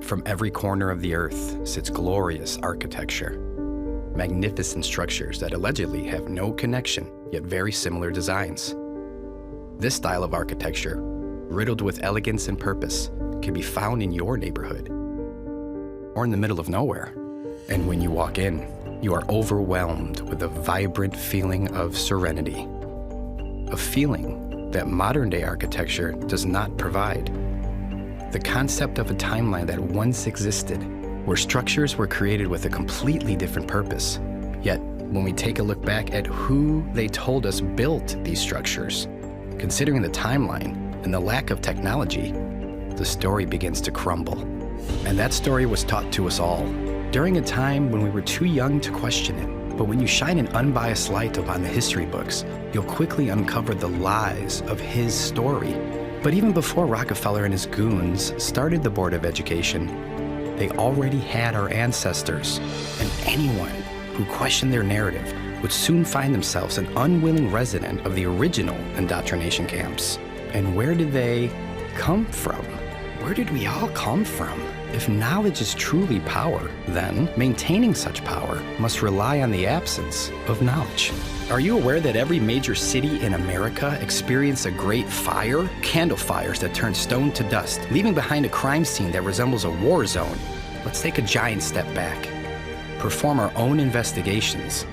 From every corner of the earth sits glorious architecture. Magnificent structures that allegedly have no connection, yet very similar designs. This style of architecture, riddled with elegance and purpose, can be found in your neighborhood or in the middle of nowhere. And when you walk in, you are overwhelmed with a vibrant feeling of serenity, a feeling that modern-day architecture does not provide. The concept of a timeline that once existed, where structures were created with a completely different purpose. Yet, when we take a look back at who they told us built these structures, considering the timeline and the lack of technology, the story begins to crumble. And that story was taught to us all during a time when we were too young to question it. But when you shine an unbiased light upon the history books, you'll quickly uncover the lies of his story. But even before Rockefeller and his goons started the Board of Education, they already had our ancestors, and anyone who questioned their narrative would soon find themselves an unwilling resident of the original indoctrination camps. And where did they come from? Where did we all come from? If knowledge is truly power, then maintaining such power must rely on the absence of knowledge. Are you aware that every major city in America experienced a great fire? Candle fires that turned stone to dust, leaving behind a crime scene that resembles a war zone. Let's take a giant step back, perform our own investigations,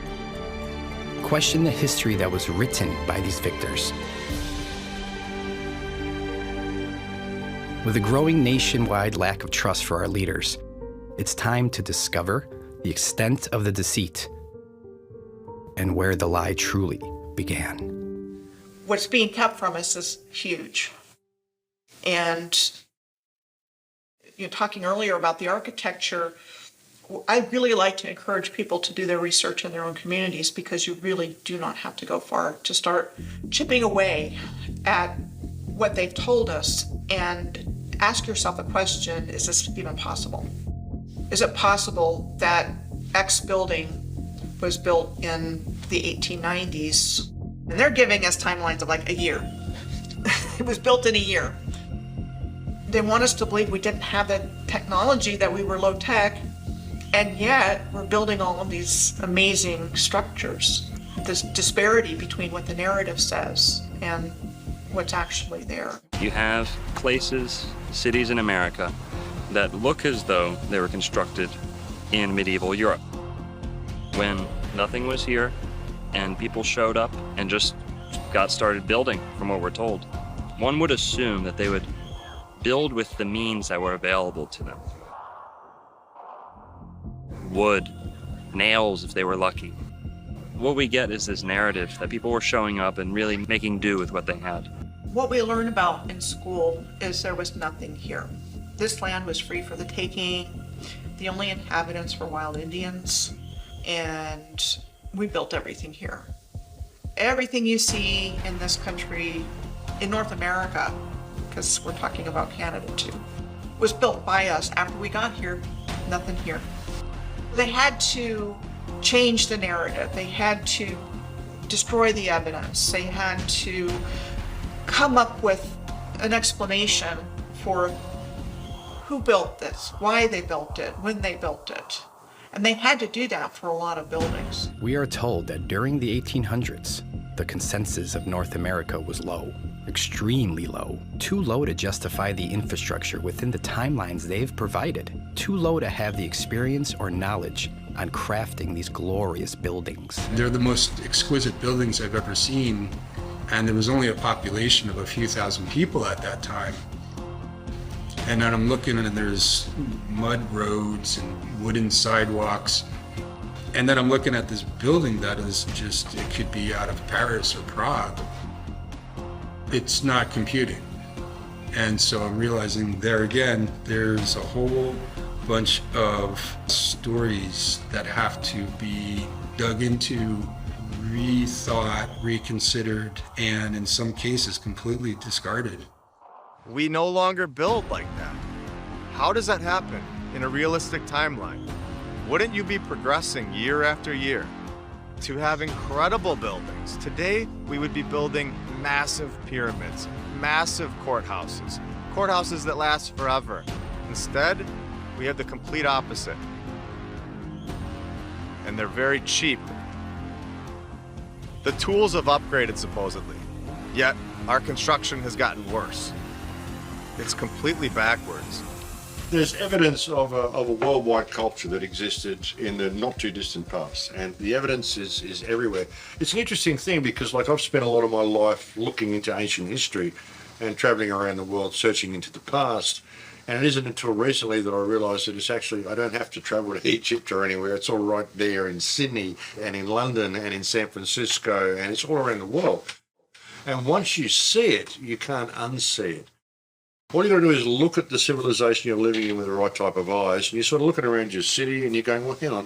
question the history that was written by these victors. With a growing nationwide lack of trust for our leaders, it's time to discover the extent of the deceit and where the lie truly began. What's being kept from us is huge. And you're talking earlier about the architecture. I really like to encourage people to do their research in their own communities, because you really do not have to go far to start chipping away at what they've told us and ask yourself a question: is this even possible? Is it possible that X building was built in the 1890s? And they're giving us timelines of like a year. It was built in a year. They want us to believe we didn't have the technology, that we were low tech, and yet we're building all of these amazing structures. This disparity between what the narrative says and what's actually there. You have places, cities in America that look as though they were constructed in medieval Europe, when nothing was here and people showed up and just got started building, from what we're told. One would assume that they would build with the means that were available to them. Wood, nails if they were lucky. What we get is this narrative that people were showing up and really making do with what they had. What we learn about in school is there was nothing here. This land was free for the taking. The only inhabitants were wild Indians, and we built everything here. Everything you see in this country, in North America, because we're talking about Canada too, was built by us. After we got here, nothing here. They had to change the narrative. They had to destroy the evidence. They had to come up with an explanation for who built this, why they built it, when they built it. And they had to do that for a lot of buildings. We are told that during the 1800s, the consensus of North America was low, extremely low, too low to justify the infrastructure within the timelines they've provided, too low to have the experience or knowledge on crafting these glorious buildings. They're the most exquisite buildings I've ever seen, and there was only a population of a few thousand people at that time. And then I'm looking and there's mud roads and wooden sidewalks. And then I'm looking at this building that is just, it could be out of Paris or Prague. It's not computing. And so I'm realizing there again, there's a whole bunch of stories that have to be dug into, rethought, reconsidered, and in some cases completely discarded. We no longer build like that. How does that happen in a realistic timeline? Wouldn't you be progressing year after year to have incredible buildings? Today, we would be building massive pyramids, massive courthouses that last forever. Instead, We have the complete opposite. And they're very cheap. The tools have upgraded supposedly, yet our construction has gotten worse. It's completely backwards. There's evidence of a worldwide culture that existed in the not too distant past, and the evidence is everywhere. It's an interesting thing because, like, I've spent a lot of my life looking into ancient history and traveling around the world searching into the past, and it isn't until recently that I realised that it's actually, I don't have to travel to Egypt or anywhere. It's all right there in Sydney and in London and in San Francisco, and it's all around the world. And once you see it, you can't unsee it. All you got to do is look at the civilization you're living in with the right type of eyes, and you're sort of looking around your city and you're going, well, hang on,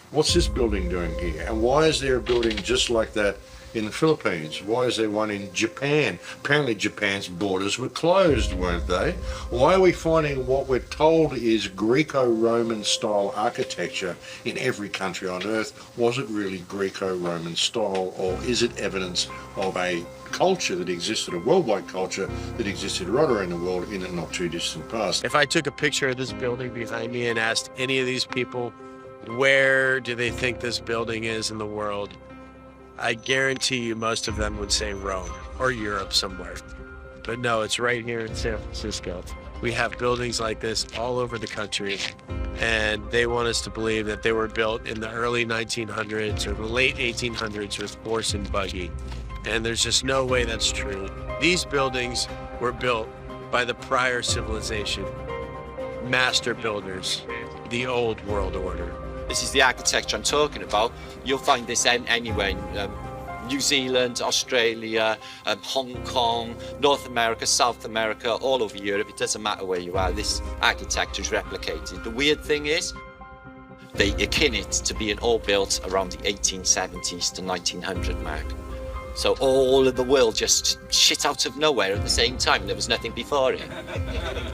what's this building doing here? And why is there a building just like that in the Philippines? Why is there one in Japan? Apparently Japan's borders were closed, weren't they? Why are we finding what we're told is Greco-Roman style architecture in every country on earth? Was it really Greco-Roman style, or is it evidence of a culture that existed, a worldwide culture that existed right around the world in the not too distant past? If I took a picture of this building behind me and asked any of these people, where do they think this building is in the world? I guarantee you most of them would say Rome or Europe somewhere. But no, it's right here in San Francisco. We have buildings like this all over the country, and they want us to believe that they were built in the early 1900s or the late 1800s with horse and buggy. And there's just no way that's true. These buildings were built by the prior civilization, master builders, the old world order. This is the architecture I'm talking about. You'll find this anywhere in New Zealand, Australia, Hong Kong, North America, South America, all over Europe. It doesn't matter where you are, this architecture is replicated. The weird thing is, they akin it to being all built around the 1870s to 1900 mark. So all of the world just shit out of nowhere at the same time. There was nothing before it.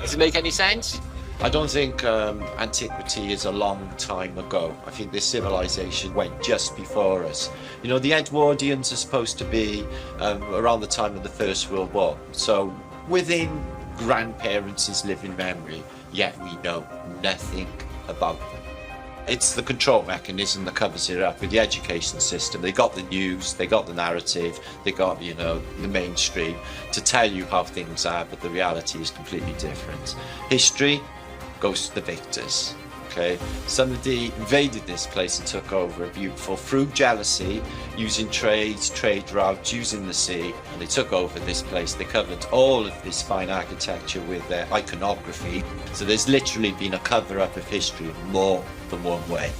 Does it make any sense? I don't think antiquity is a long time ago. I think this civilization went just before us. You know, the Edwardians are supposed to be around the time of the First World War. So within grandparents' living memory, yet we know nothing about them. It's the control mechanism that covers it up with the education system. They got the news, they got the narrative, they got, you know, the mainstream to tell you how things are, but the reality is completely different. History goes to the victors, okay? Somebody invaded this place and took over a beautiful, through jealousy, using trade routes, using the sea, and they took over this place. They covered all of this fine architecture with their iconography. So there's literally been a cover-up of history more than one way.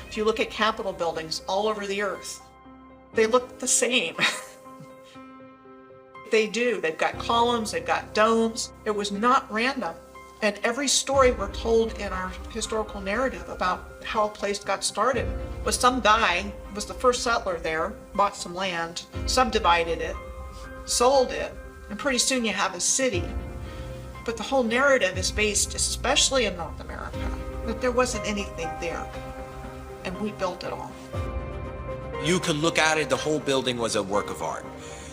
If you look at Capitol buildings all over the earth, they look the same. They do. They've got columns, they've got domes. It was not random. And every story we're told in our historical narrative about how a place got started was some guy was the first settler there, bought some land, subdivided it, sold it, and pretty soon you have a city. But the whole narrative is based, especially in North America, that there wasn't anything there, and we built it all. You could look at it, the whole building was a work of art.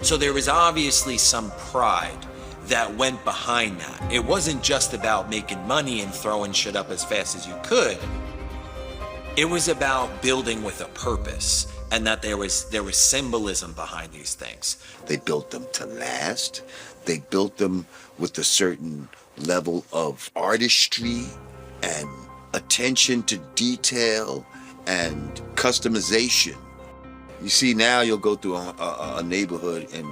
So there was obviously some pride that went behind that. It wasn't just about making money and throwing shit up as fast as you could. It was about building with a purpose, and that there was symbolism behind these things. They built them to last. They built them with a certain level of artistry and attention to detail and customization. You see, now you'll go through a neighborhood and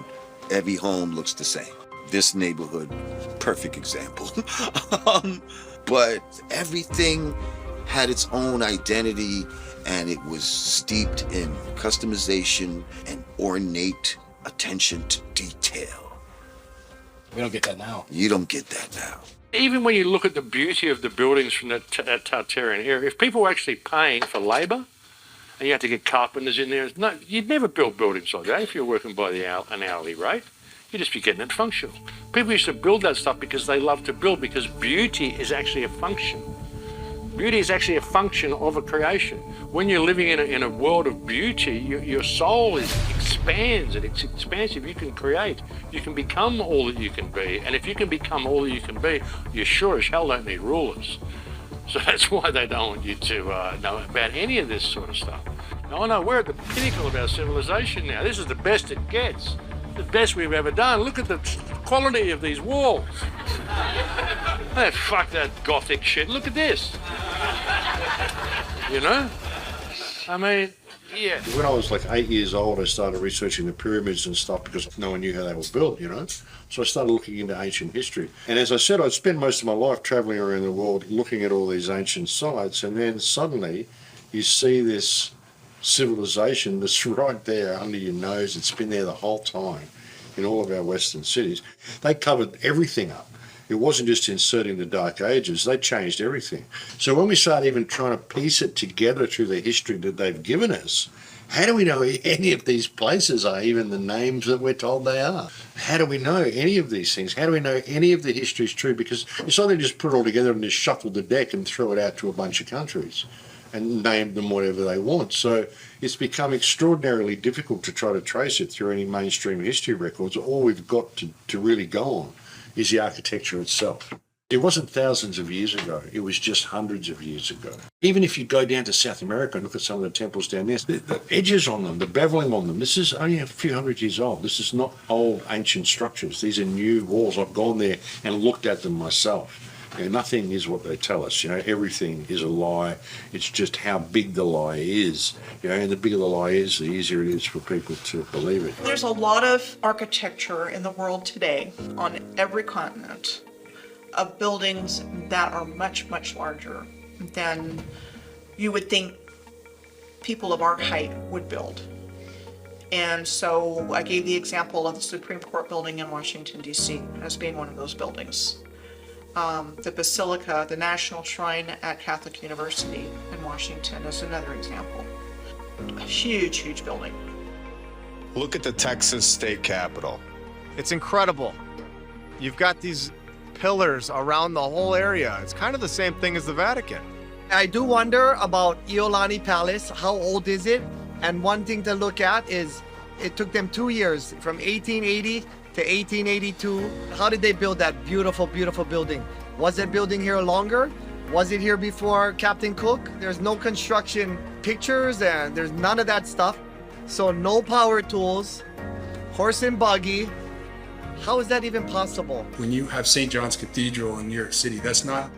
every home looks the same. This neighborhood, perfect example. But everything had its own identity, and it was steeped in customization and ornate attention to detail. We don't get that now. You don't get that now. Even when you look at the beauty of the buildings from that Tartarian era, if people were actually paying for labour, and you had to get carpenters in there, you'd never build buildings like that if you're working by an hourly rate. You'd just be getting it functional. People used to build that stuff because they love to build, because beauty is actually a function. Beauty is actually a function of a creation. When you're living in a world of beauty, your soul is expands and it's expansive. You can create. You can become all that you can be. And if you can become all that you can be, you sure as hell don't need rulers. So that's why they don't want you to know about any of this sort of stuff. Oh no, we're at the pinnacle of our civilization now. This is the best it gets. The best we've ever done. Look at the quality of these walls. Hey, fuck that Gothic shit. Look at this. You know? I mean, yeah. When I was like 8 years old, I started researching the pyramids and stuff because no one knew how they were built, you know? So I started looking into ancient history. And as I said, I'd spent most of my life traveling around the world looking at all these ancient sites, and then suddenly you see this civilization that's right there under your nose. It's been there the whole time in all of our Western cities. They covered everything up. It wasn't just inserting the Dark Ages, they changed everything. So when we start even trying to piece it together through the history that they've given us, how do we know any of these places are even the names that we're told they are? How do we know any of these things? How do we know any of the history is true? Because it's not they just put it all together and just shuffle the deck and throw it out to a bunch of countries and name them whatever they want. So it's become extraordinarily difficult to try to trace it through any mainstream history records. All we've got to really go on is the architecture itself. It wasn't thousands of years ago, it was just hundreds of years ago. Even if you go down to South America and look at some of the temples down there, the edges on them, the beveling on them, this is only a few hundred years old. This is not old ancient structures. These are new walls. I've gone there and looked at them myself. You know, nothing is what they tell us. You know, everything is a lie. It's just how big the lie is. You know, and the bigger the lie is, the easier it is for people to believe it. There's a lot of architecture in the world today on every continent of buildings that are much, much larger than you would think people of our height would build. And so I gave the example of the Supreme Court building in Washington, D.C. as being one of those buildings. The Basilica, the National Shrine at Catholic University in Washington is another example. A huge, huge building. Look at the Texas state capitol. It's incredible. You've got these pillars around the whole area. It's kind of the same thing as the Vatican. I do wonder about Iolani Palace. How old is it? And one thing to look at is it took them 2 years, from 1880 to 1882. How did they build that beautiful, beautiful building? Was that building here longer? Was it here before Captain Cook? There's no construction pictures and there's none of that stuff. So no power tools, horse and buggy. How is that even possible? When you have St. John's Cathedral in New York City, that's not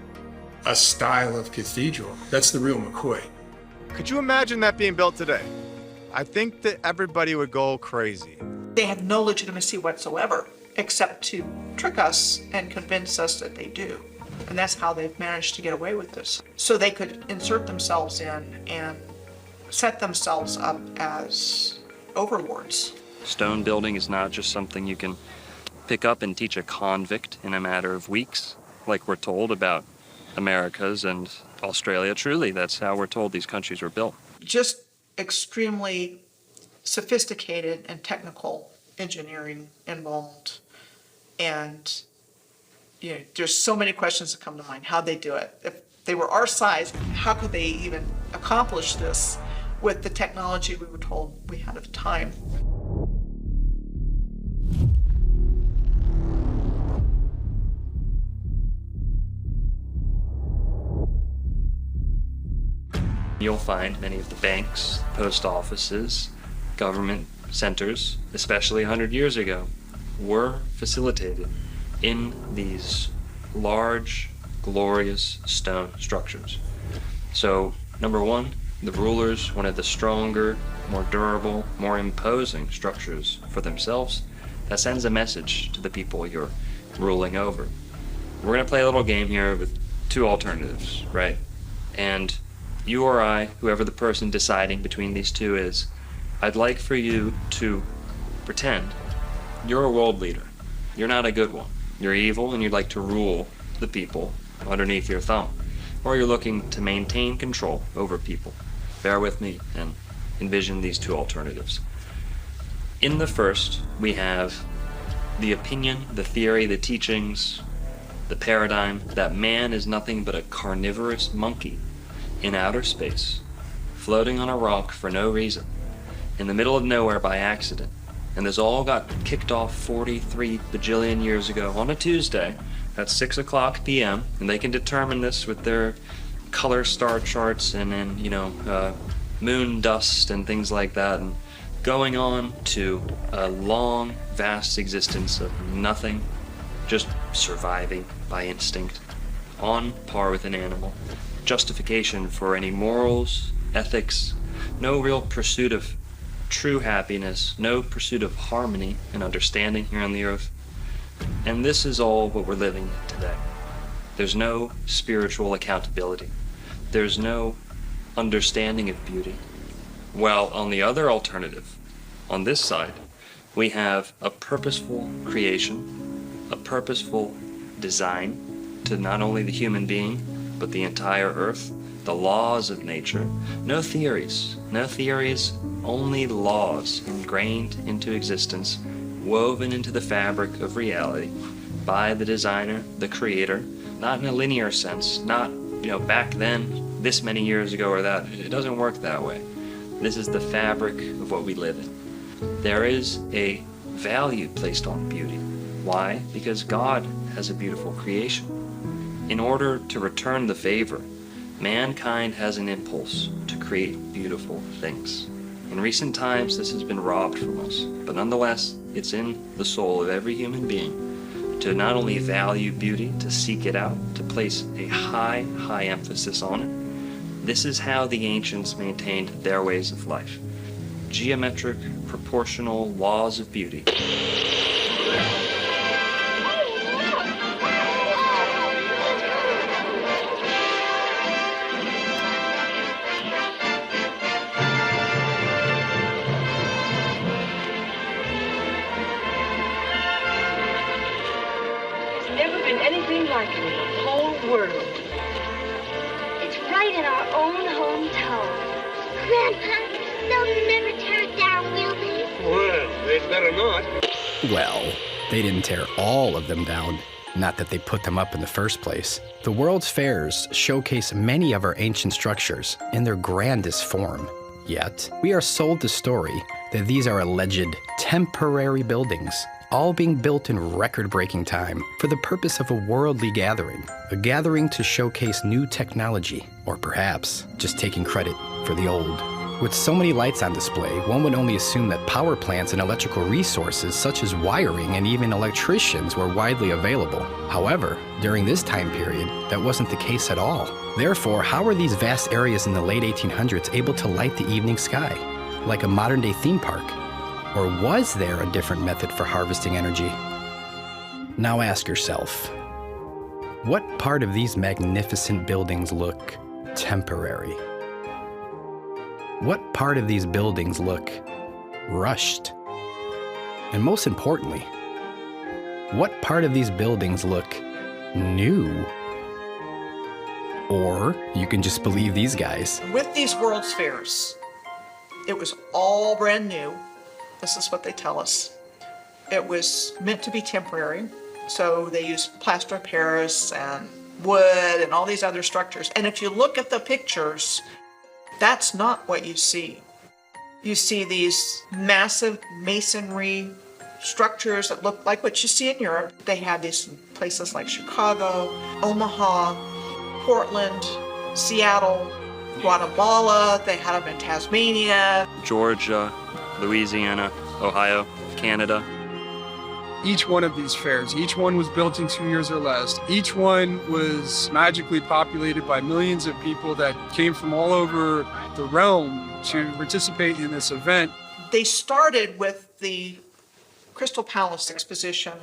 a style of cathedral. That's the real McCoy. Could you imagine that being built today? I think that everybody would go crazy. They have no legitimacy whatsoever, except to trick us and convince us that they do. And that's how they've managed to get away with this. So they could insert themselves in and set themselves up as overlords. Stone building is not just something you can pick up and teach a convict in a matter of weeks, like we're told about Americas and Australia. Truly, that's how we're told these countries were built. Just extremely sophisticated and technical engineering involved. And you know, there's so many questions that come to mind. How'd they do it? If they were our size, how could they even accomplish this with the technology we were told we had at the time? You'll find many of the banks, post offices, government centers, especially 100 years ago, were facilitated in these large, glorious stone structures. So, number one, the rulers wanted the stronger, more durable, more imposing structures for themselves. That sends a message to the people you're ruling over. We're going to play a little game here with two alternatives, right? And you or I, whoever the person deciding between these two is, I'd like for you to pretend you're a world leader. You're not a good one. You're evil and you'd like to rule the people underneath your thumb. Or you're looking to maintain control over people. Bear with me and envision these two alternatives. In the first, we have the opinion, the theory, the teachings, the paradigm that man is nothing but a carnivorous monkey in outer space, floating on a rock for no reason, in the middle of nowhere by accident. And this all got kicked off 43 bajillion years ago on a Tuesday at 6 o'clock p.m. And they can determine this with their color star charts and moon dust and things like that. And going on to a long, vast existence of nothing, just surviving by instinct, on par with an animal. Justification for any morals, ethics, no real pursuit of true happiness, no pursuit of harmony and understanding here on the earth. And this is all what we're living in today. There's no spiritual accountability. There's no understanding of beauty. Well, on the other alternative, on this side, we have a purposeful creation, a purposeful design to not only the human being, but the entire earth, the laws of nature. No theories, only laws ingrained into existence, woven into the fabric of reality by the designer, the creator, not in a linear sense, not, back then, this many years ago or that. It doesn't work that way. This is the fabric of what we live in. There is a value placed on beauty. Why? Because God has a beautiful creation. In order to return the favor, mankind has an impulse to create beautiful things. In recent times, this has been robbed from us, but nonetheless, it's in the soul of every human being to not only value beauty, to seek it out, to place a high, high emphasis on it. This is how the ancients maintained their ways of life. Geometric, proportional laws of beauty. Well, they didn't tear all of them down. Not that they put them up in the first place. The world's fairs showcase many of our ancient structures in their grandest form. Yet, we are sold the story that these are alleged temporary buildings, all being built in record-breaking time for the purpose of a worldly gathering, a gathering to showcase new technology, or perhaps just taking credit for the old. With so many lights on display, one would only assume that power plants and electrical resources such as wiring and even electricians were widely available. However, during this time period, that wasn't the case at all. Therefore, how were these vast areas in the late 1800s able to light the evening sky, like a modern-day theme park? Or was there a different method for harvesting energy? Now ask yourself, what part of these magnificent buildings look temporary? What part of these buildings look rushed? And most importantly, what part of these buildings look new? Or you can just believe these guys. With these World's Fairs, it was all brand new. This is what they tell us. It was meant to be temporary, so they used plaster of Paris and wood and all these other structures. And if you look at the pictures, that's not what you see. You see these massive masonry structures that look like what you see in Europe. They have these in places like Chicago, Omaha, Portland, Seattle, Guatemala. They had them in Tasmania, Georgia, Louisiana, Ohio, Canada. Each one of these fairs, each one was built in 2 years or less. Each one was magically populated by millions of people that came from all over the realm to participate in this event. They started with the Crystal Palace exposition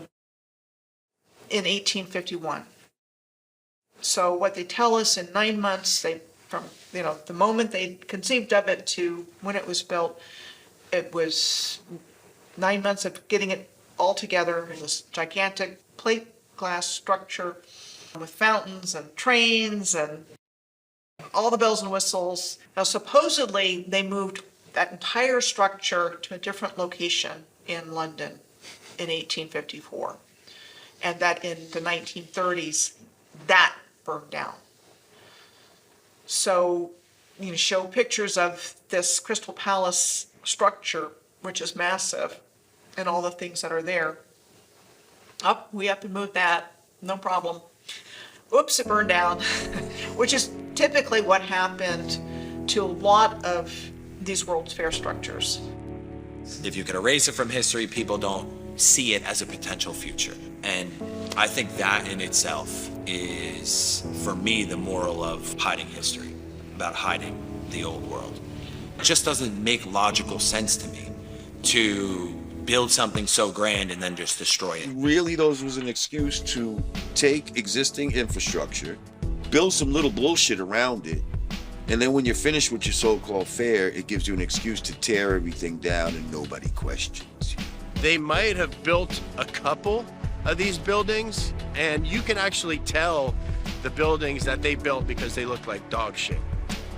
in 1851. So what they tell us in 9 months, from the moment they conceived of it to when it was built, it was 9 months of getting it all together in this gigantic plate glass structure with fountains and trains and all the bells and whistles. Now, supposedly, they moved that entire structure to a different location in London in 1854, and that in the 1930s, that burned down. So, show pictures of this Crystal Palace structure, which is massive, and all the things that are there. Oh, we have to move that, no problem. Oops, it burned down, which is typically what happened to a lot of these World's Fair structures. If you could erase it from history, people don't see it as a potential future. And I think that in itself is, for me, the moral of hiding history, about hiding the old world. It just doesn't make logical sense to me to build something so grand and then just destroy it. Really, those was an excuse to take existing infrastructure, build some little bullshit around it, and then when you're finished with your so-called fair, it gives you an excuse to tear everything down and nobody questions you. They might have built a couple of these buildings, and you can actually tell the buildings that they built because they look like dog shit.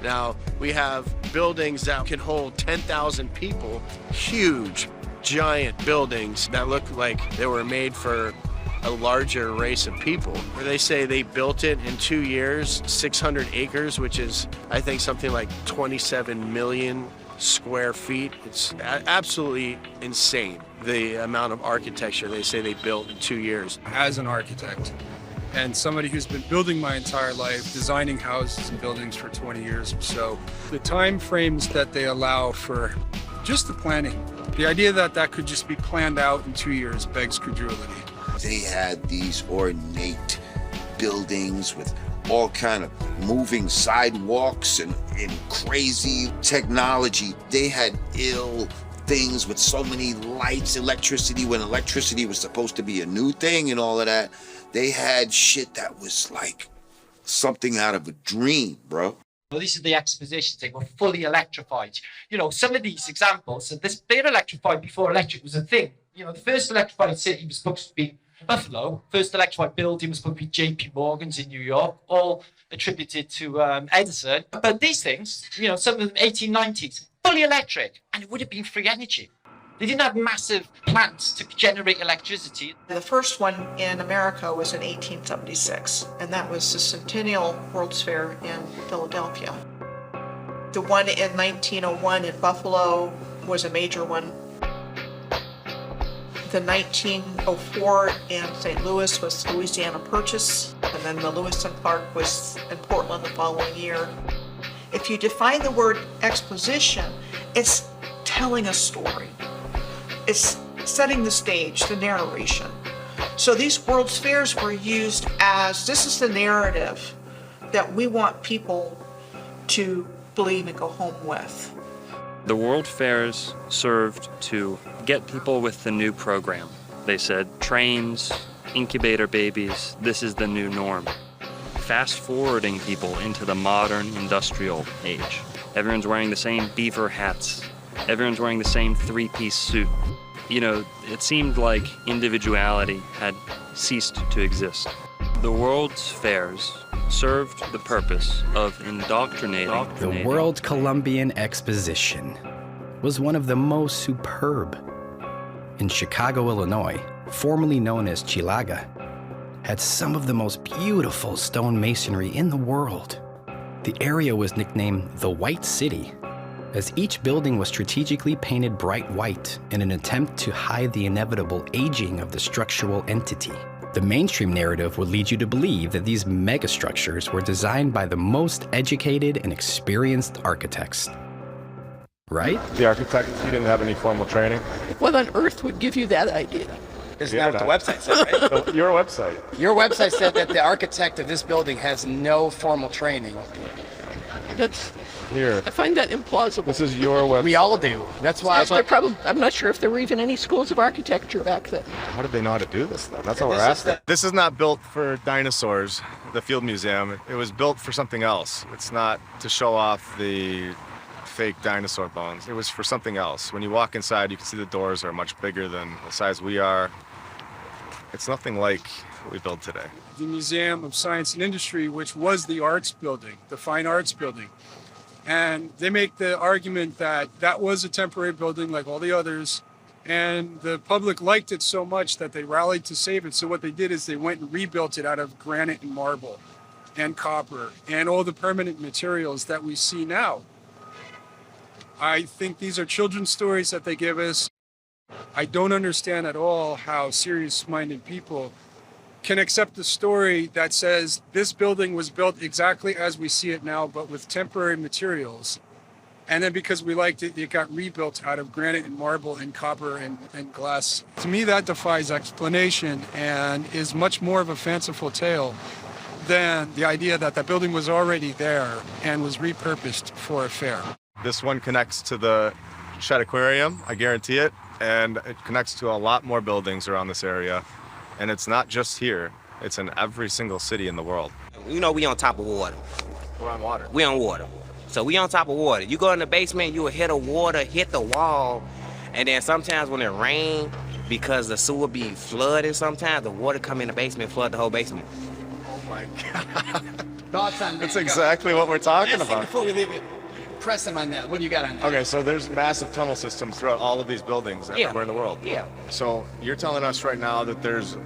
Now, we have buildings that can hold 10,000 people, huge, giant buildings that look like they were made for a larger race of people. Where they say they built it in 2 years, 600 acres, which is, I think, something like 27 million square feet. It's absolutely insane, the amount of architecture they say they built in 2 years. As an architect and somebody who's been building my entire life, designing houses and buildings for 20 years or so, the time frames that they allow for just the planning, the idea that that could just be planned out in 2 years begs credulity. They had these ornate buildings with all kind of moving sidewalks and crazy technology. They had ill things with so many lights, electricity, when electricity was supposed to be a new thing and all of that. They had shit that was like something out of a dream, bro. Well, these are the expositions. They were fully electrified. You know, some of these examples, they're electrified before electric was a thing. You know, the first electrified city was supposed to be Buffalo. First electrified building was supposed to be J.P. Morgan's in New York, all attributed to Edison. But these things, you know, some of them 1890s, fully electric, and it would have been free energy. They didn't have massive plants to generate electricity. The first one in America was in 1876, and that was the Centennial World's Fair in Philadelphia. The one in 1901 in Buffalo was a major one. The 1904 in St. Louis was Louisiana Purchase, and then the Lewis and Clark was in Portland the following year. If you define the word exposition, it's telling a story. It's setting the stage, the narration. So these World's Fairs were used as, this is the narrative that we want people to believe and go home with. The World Fairs served to get people with the new program. They said, trains, incubator babies, this is the new norm. Fast forwarding people into the modern industrial age. Everyone's wearing the same beaver hats. Everyone's wearing the same three-piece suit. You know, it seemed like individuality had ceased to exist. The World's Fairs served the purpose of indoctrinating. The World Columbian Exposition was one of the most superb. In Chicago, Illinois, formerly known as Chilaga, had some of the most beautiful stone masonry in the world. The area was nicknamed the White City, as each building was strategically painted bright white in an attempt to hide the inevitable aging of the structural entity. The mainstream narrative would lead you to believe that these megastructures were designed by the most educated and experienced architects. Right? The architect, you didn't have any formal training? What on earth would give you that idea? Isn't that what the website said, right? Your website. Your website said that the architect of this building has no formal training. That's... Here. I find that implausible. This is your website. We all do. That's why. I'm not sure if there were even any schools of architecture back then. How did they know how to do this, though? That's what we're asking. This is not built for dinosaurs, the Field Museum. It was built for something else. It's not to show off the fake dinosaur bones. It was for something else. When you walk inside, you can see the doors are much bigger than the size we are. It's nothing like what we build today. The Museum of Science and Industry, which was the arts building, the fine arts building. And they make the argument that that was a temporary building like all the others, and the public liked it so much that they rallied to save it. So what they did is they went and rebuilt it out of granite and marble and copper and all the permanent materials that we see now. I think these are children's stories that they give us. I don't understand at all how serious-minded people can accept a story that says this building was built exactly as we see it now, but with temporary materials. And then because we liked it, it got rebuilt out of granite and marble and copper and glass. To me, that defies explanation and is much more of a fanciful tale than the idea that that building was already there and was repurposed for a fair. This one connects to the Shedd Aquarium, I guarantee it, and it connects to a lot more buildings around this area. And it's not just here, it's in every single city in the world. You know we on top of water. We're on water. We on water. So we on top of water. You go in the basement, you will hit the water, hit the wall, and then sometimes when it rain, because the sewer be flooded sometimes, the water come in the basement, flood the whole basement. Oh my God. Thoughts on that? That's exactly what we're talking Last thing about. before we leave it, press him on that. What do you got on that? Okay, so there's massive tunnel systems throughout all of these buildings everywhere in the world. Yeah. So you're telling us right now that there's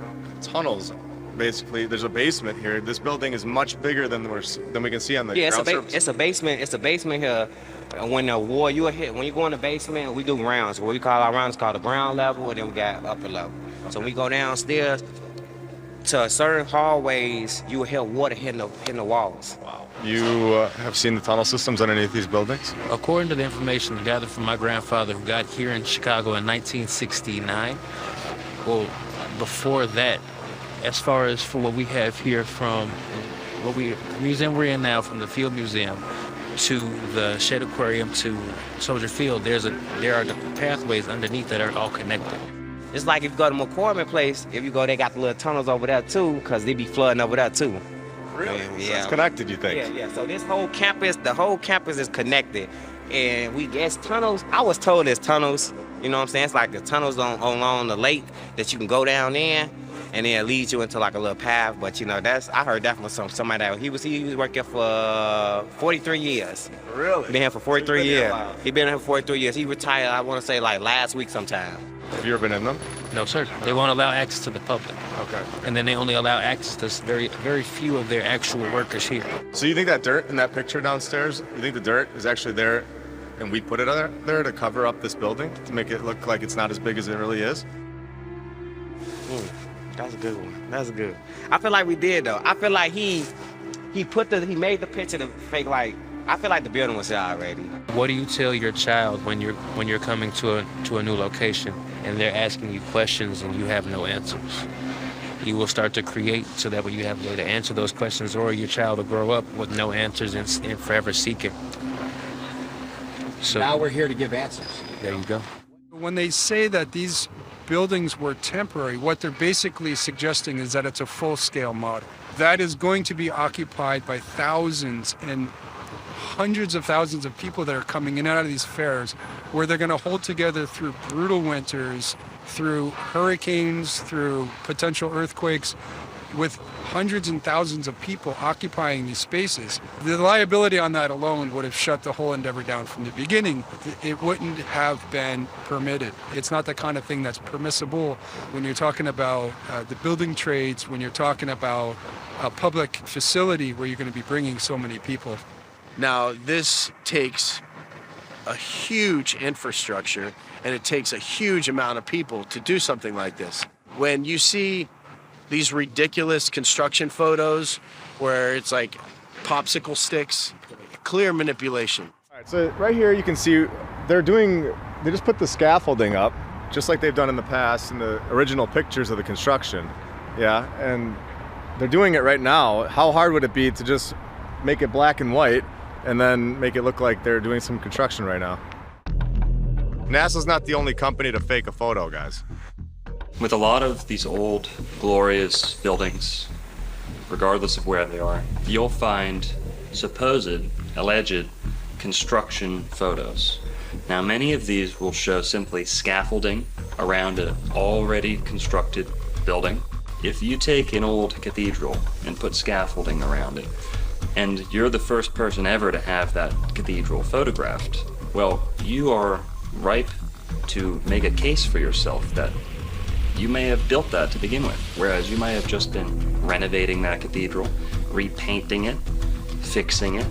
tunnels. Basically, there's a basement here. This building is much bigger than we can see on the ground surface. It's a basement. It's a basement here. When the war you hit, when you go in the basement, we do rounds. What we call our rounds called the ground level, and then we got upper level. So when we go downstairs to certain hallways, you will hear water hitting the walls. Wow. You have seen the tunnel systems underneath these buildings? According to the information gathered from my grandfather, who got here in Chicago in 1969, well, before that, as far as from what we have here from the museum we're in now, from the Field Museum to the Shedd Aquarium to Soldier Field, there are the pathways underneath that are all connected. It's like if you go to McCormick Place, if you go, they got the little tunnels over there too, because they be flooding over there too. Really? Yeah. So it's connected, you think? Yeah. So this whole campus, the whole campus is connected. And it's tunnels. I was told there's tunnels, you know what I'm saying? It's like the tunnels along the lake that you can go down in, and then it leads you into like a little path. But you know, I heard that from somebody that he was working for 43 years. Really? Been here for 43 years. He been here for 43 years. He retired, I want to say like last week sometime. Have you ever been in them? No, sir. They won't allow access to the public. Okay. And then they only allow access to very, very few of their actual workers here. So you think that dirt in that picture downstairs, you think the dirt is actually there and we put it there to cover up this building, to make it look like it's not as big as it really is? That's a good one. That's good. I feel like we did though. I feel like he made the picture to fake like, I feel like the building was there already. What do you tell your child when you're coming to a new location and they're asking you questions and you have no answers? You will start to create so that way you have a way to answer those questions, or your child will grow up with no answers and forever seeking. So now we're here to give answers. There you go. When they say that these buildings were temporary, what they're basically suggesting is that it's a full-scale model. That is going to be occupied by thousands and hundreds of thousands of people that are coming in and out of these fairs, where they're going to hold together through brutal winters, through hurricanes, through potential earthquakes, with hundreds and thousands of people occupying these spaces. The liability on that alone would have shut the whole endeavor down from the beginning. It wouldn't have been permitted. It's not the kind of thing that's permissible when you're talking about the building trades, when you're talking about a public facility where you're going to be bringing so many people. Now, this takes a huge infrastructure, and it takes a huge amount of people to do something like this. When you see these ridiculous construction photos where it's like popsicle sticks, clear manipulation. All right, so right here you can see they just put the scaffolding up, just like they've done in the past in the original pictures of the construction. Yeah, and they're doing it right now. How hard would it be to just make it black and white and then make it look like they're doing some construction right now? NASA's not the only company to fake a photo, guys. With a lot of these old, glorious buildings, regardless of where they are, you'll find supposed, alleged construction photos. Now, many of these will show simply scaffolding around an already constructed building. If you take an old cathedral and put scaffolding around it, and you're the first person ever to have that cathedral photographed, well, you are ripe to make a case for yourself that you may have built that to begin with, whereas you might have just been renovating that cathedral, repainting it, fixing it.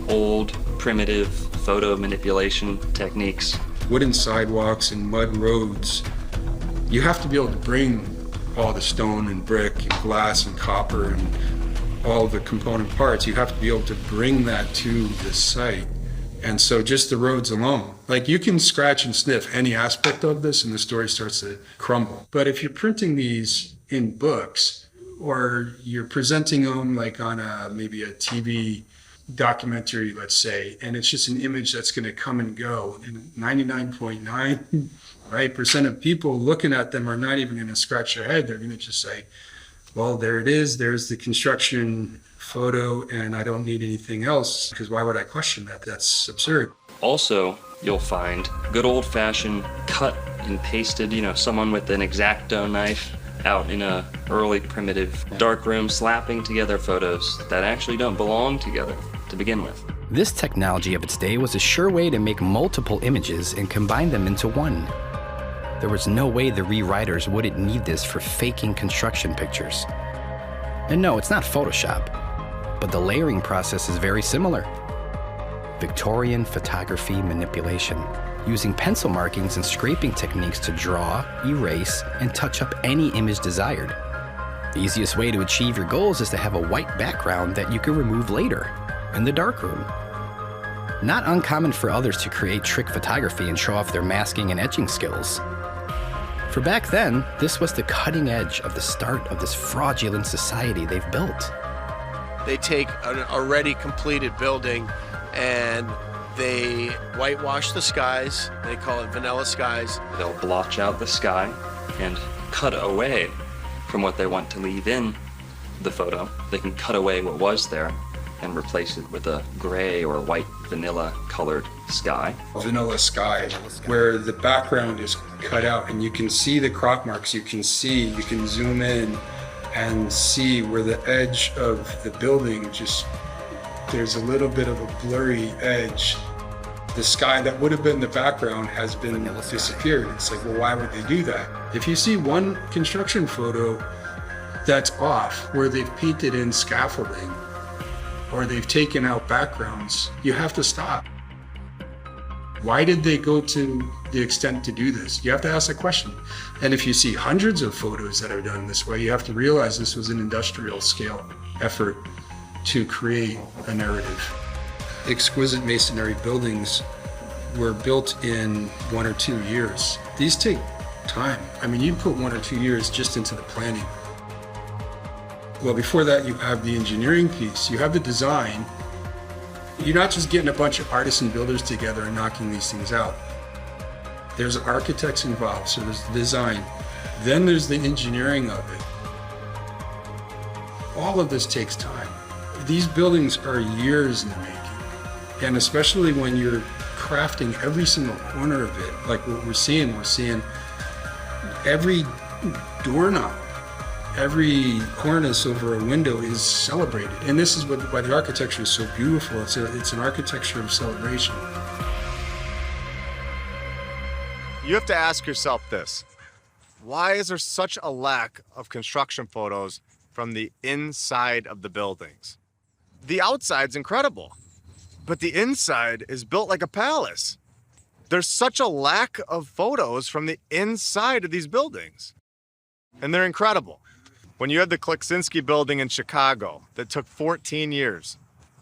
Old, primitive photo manipulation techniques. Wooden sidewalks and mud roads, you have to be able to bring all the stone and brick and glass and copper and all the component parts. You have to be able to bring that to the site. And so just the roads alone, like you can scratch and sniff any aspect of this and the story starts to crumble. But if you're printing these in books or you're presenting them like on maybe a TV documentary, let's say, and it's just an image that's going to come and go, and 99.9% of people looking at them are not even going to scratch their head. They're going to just say, well, there it is. There's the construction photo, and I don't need anything else, because why would I question that? That's absurd. Also, you'll find good old-fashioned cut and pasted, someone with an X-Acto knife out in a early primitive dark room slapping together photos that actually don't belong together to begin with. This technology of its day was a sure way to make multiple images and combine them into one. There was no way the rewriters wouldn't need this for faking construction pictures. And no, it's not Photoshop, but the layering process is very similar. Victorian photography manipulation, using pencil markings and scraping techniques to draw, erase, and touch up any image desired. The easiest way to achieve your goals is to have a white background that you can remove later in the darkroom. Not uncommon for others to create trick photography and show off their masking and etching skills. For back then, this was the cutting edge of the start of this fraudulent society they've built. They take an already completed building and they whitewash the skies. They call it vanilla skies. They'll blotch out the sky and cut away from what they want to leave in the photo. They can cut away what was there and replace it with a gray or white vanilla colored sky. Vanilla sky, where the background is cut out and you can see the crop marks, you can zoom in and see where the edge of the building there's a little bit of a blurry edge. The sky that would have been the background has been disappeared. It's like, well, why would they do that? If you see one construction photo that's off, where they've painted in scaffolding, or they've taken out backgrounds, you have to stop. Why did they go to the extent to do this? You have to ask that question. And if you see hundreds of photos that are done this way, you have to realize this was an industrial scale effort to create a narrative. Exquisite masonry buildings were built in 1 or 2 years. These take time. I mean, you put 1 or 2 years just into the planning. Well, before that, you have the engineering piece, you have the design. You're not just getting a bunch of artists and builders together and knocking these things out. There's architects involved, so there's the design. Then there's the engineering of it. All of this takes time. These buildings are years in the making. And especially when you're crafting every single corner of it, like what we're seeing every doorknob, every cornice over a window is celebrated. And this is why the architecture is so beautiful. It's an architecture of celebration. You have to ask yourself this. Why is there such a lack of construction photos from the inside of the buildings? The outside's incredible, but the inside is built like a palace. There's such a lack of photos from the inside of these buildings, and they're incredible. When you had the Kleksinski building in Chicago that took 14 years,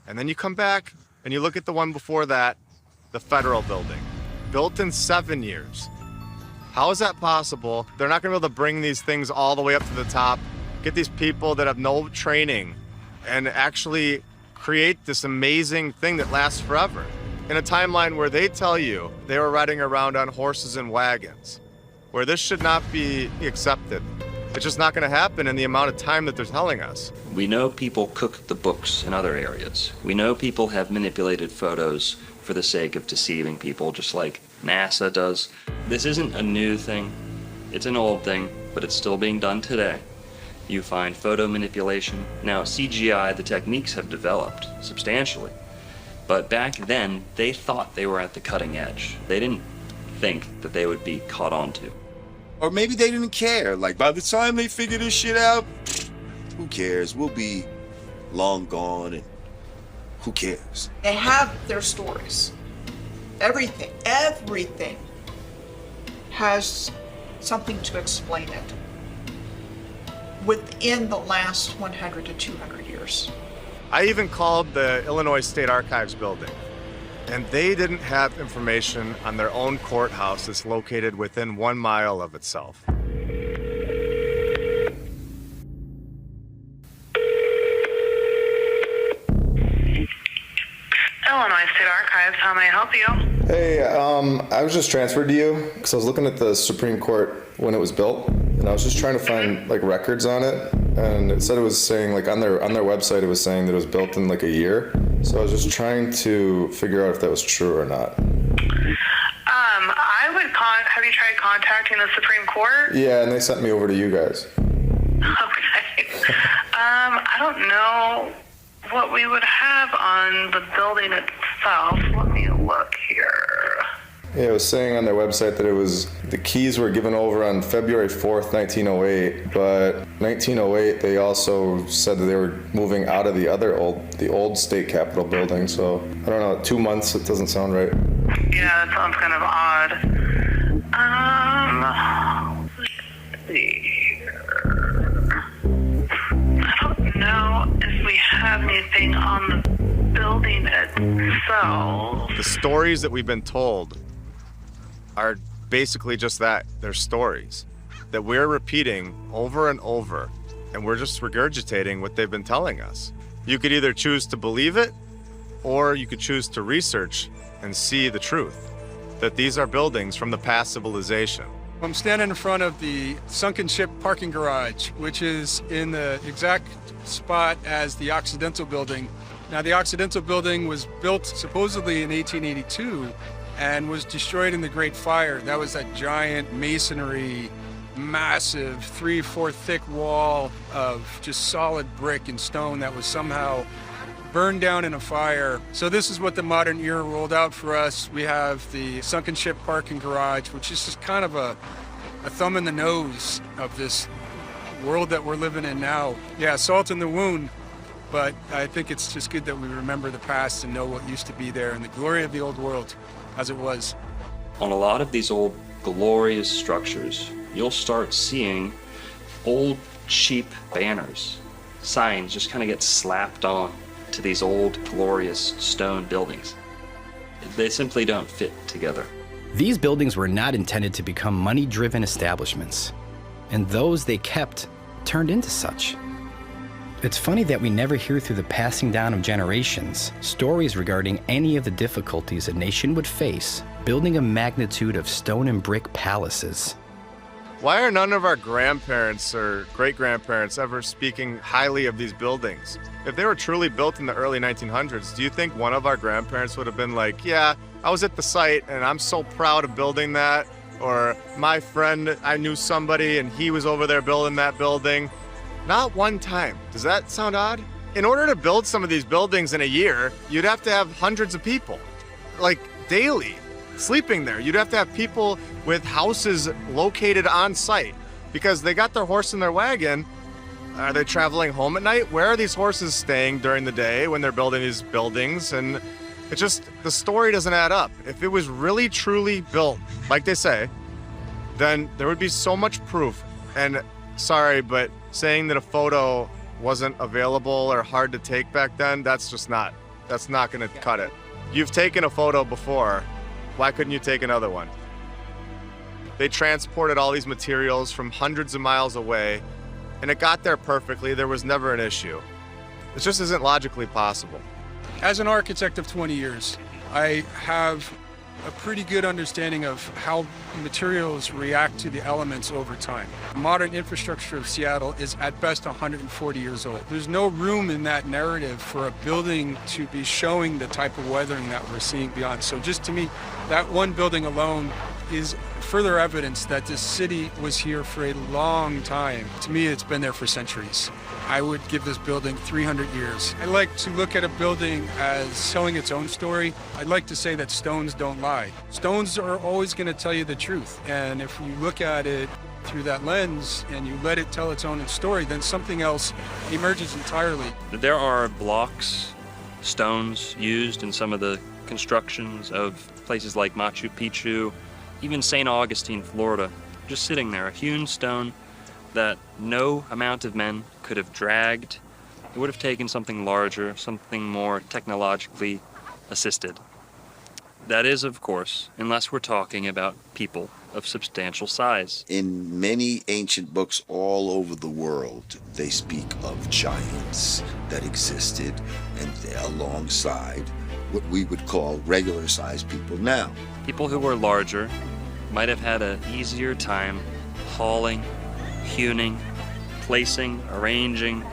and then you come back and you look at the one before that, the Federal building, built in 7 years. How is that possible? They're not gonna be able to bring these things all the way up to the top, get these people that have no training, and actually create this amazing thing that lasts forever. In a timeline where they tell you they were riding around on horses and wagons, where this should not be accepted. It's just not gonna happen in the amount of time that they're telling us. We know people cook the books in other areas. We know people have manipulated photos for the sake of deceiving people, just like NASA does. This isn't a new thing. It's an old thing, but it's still being done today. You find photo manipulation. Now, CGI, the techniques have developed substantially. But back then, they thought they were at the cutting edge. They didn't think that they would be caught onto. Or maybe they didn't care. Like, by the time they figure this shit out, who cares? We'll be long gone, and who cares? They have their stories. everything has something to explain it within the last 100 to 200 years. I even called the Illinois State Archives building, and they didn't have information on their own courthouse that's located within 1 mile of itself. Illinois State Archives, how may I help you? Hey, I was just transferred to you because I was looking at the Supreme Court when it was built, and I was just trying to find like records on it, and it said it was saying like on their website it was saying that it was built in like a year. So I was just trying to figure out if that was true or not. I would have you tried contacting the Supreme Court? Yeah, and they sent me over to you guys. Okay. I don't know what we would have on the building itself. Let me look here. Yeah, it was saying on their website that it was the keys were given over on February 4th, 1908, but 1908 they also said that they were moving out of the old state capitol building. So I don't know, 2 months, it doesn't sound right. Yeah, that sounds kind of odd. Let's see here. I don't know if we have anything on the building itself. The stories that we've been told are basically just that. They're stories that we're repeating over and over, and we're just regurgitating what they've been telling us. You could either choose to believe it, or you could choose to research and see the truth, that these are buildings from the past civilization. I'm standing in front of the sunken ship parking garage, which is in the exact spot as the Occidental building. Now, the Occidental building was built supposedly in 1882 and was destroyed in the Great Fire. That was that giant masonry, massive 3-4 thick wall of just solid brick and stone that was somehow burned down in a fire. So this is what the modern era rolled out for us. We have the sunken ship parking garage, which is just kind of a thumb in the nose of this world that we're living in now. Yeah, salt in the wound, but I think it's just good that we remember the past and know what used to be there and the glory of the old world as it was. On a lot of these old glorious structures, you'll start seeing old cheap banners, signs just kind of get slapped on to these old glorious stone buildings. They simply don't fit together. These buildings were not intended to become money-driven establishments, and those they kept turned into such. It's funny that we never hear through the passing down of generations stories regarding any of the difficulties a nation would face building a magnitude of stone and brick palaces. Why are none of our grandparents or great-grandparents ever speaking highly of these buildings? If they were truly built in the early 1900s, do you think one of our grandparents would have been like, yeah, I was at the site and I'm so proud of building that? Or my friend, I knew somebody and he was over there building that building? Not one time. Does that sound odd? In order to build some of these buildings in a year, you'd have to have hundreds of people, like daily, sleeping there. You'd have to have people with houses located on site because they got their horse and their wagon. Are they traveling home at night? Where are these horses staying during the day when they're building these buildings? And it's just, the story doesn't add up. If it was really truly built, like they say, then there would be so much proof. And sorry, but saying that a photo wasn't available or hard to take back then, that's not gonna cut it. You've taken a photo before. Why couldn't you take another one? They transported all these materials from hundreds of miles away, and it got there perfectly. There was never an issue. It just isn't logically possible. As an architect of 20 years, I have a pretty good understanding of how materials react to the elements over time. The modern infrastructure of Seattle is at best 140 years old. There's no room in that narrative for a building to be showing the type of weathering that we're seeing beyond. So just to me, that one building alone is further evidence that this city was here for a long time. To me, it's been there for centuries. I would give this building 300 years. I like to look at a building as telling its own story. I'd like to say that stones don't lie. Stones are always going to tell you the truth. And if you look at it through that lens and you let it tell its own story, then something else emerges entirely. There are blocks, stones used in some of the constructions of places like Machu Picchu, even St. Augustine, Florida, just sitting there, a hewn stone that no amount of men could have dragged. It would have taken something larger, something more technologically assisted. That is, of course, unless we're talking about people of substantial size. In many ancient books all over the world, they speak of giants that existed and alongside what we would call regular-sized people now. People who were larger might have had an easier time hauling, hewing, placing, arranging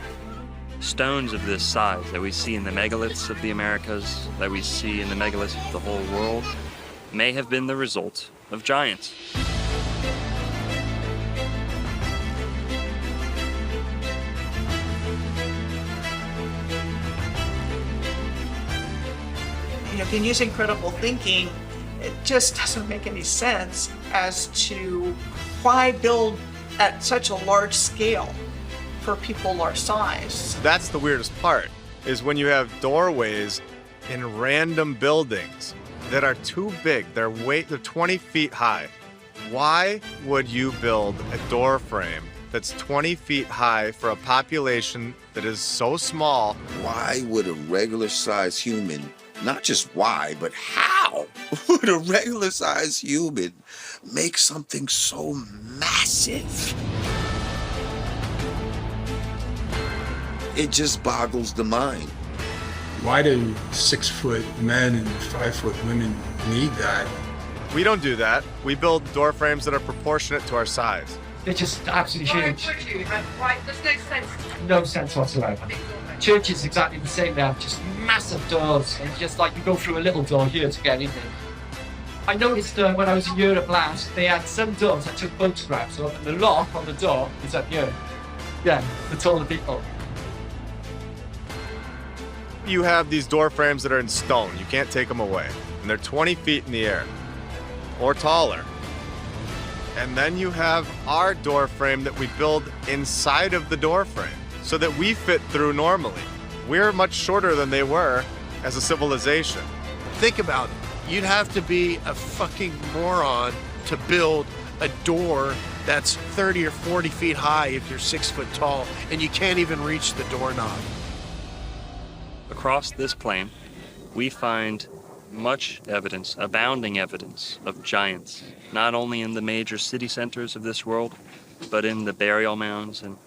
stones of this size that we see in the megaliths of the Americas, that we see in the megaliths of the whole world, may have been the result of giants. You know, if you're using critical thinking, it just doesn't make any sense as to why build at such a large scale for people our size. That's the weirdest part, is when you have doorways in random buildings that are too big. They're 20 feet high. Why would you build a door frame that's 20 feet high for a population that is so small? Why would a regular-sized human, not just why, but how would a regular-sized human make something so massive? It just boggles the mind. Why do 6-foot men and 5-foot women need that? We don't do that. We build door frames that are proportionate to our size. They're just absolutely huge. Right, there's no sense. No sense whatsoever. Church is exactly the same now, just massive doors, and just like you go through a little door here to get in there. I noticed when I was in Europe last, they had some doors I took photographs of, and the lock on the door is up here. Yeah, for taller people. You have these door frames that are in stone. You can't take them away. And they're 20 feet in the air or taller. And then you have our door frame that we build inside of the door frame so that we fit through normally. We're much shorter than they were as a civilization. Think about it. You'd have to be a fucking moron to build a door that's 30 or 40 feet high if you're 6 foot tall, and you can't even reach the doorknob. Across this plain, we find much evidence, abounding evidence of giants, not only in the major city centers of this world, but in the burial mounds and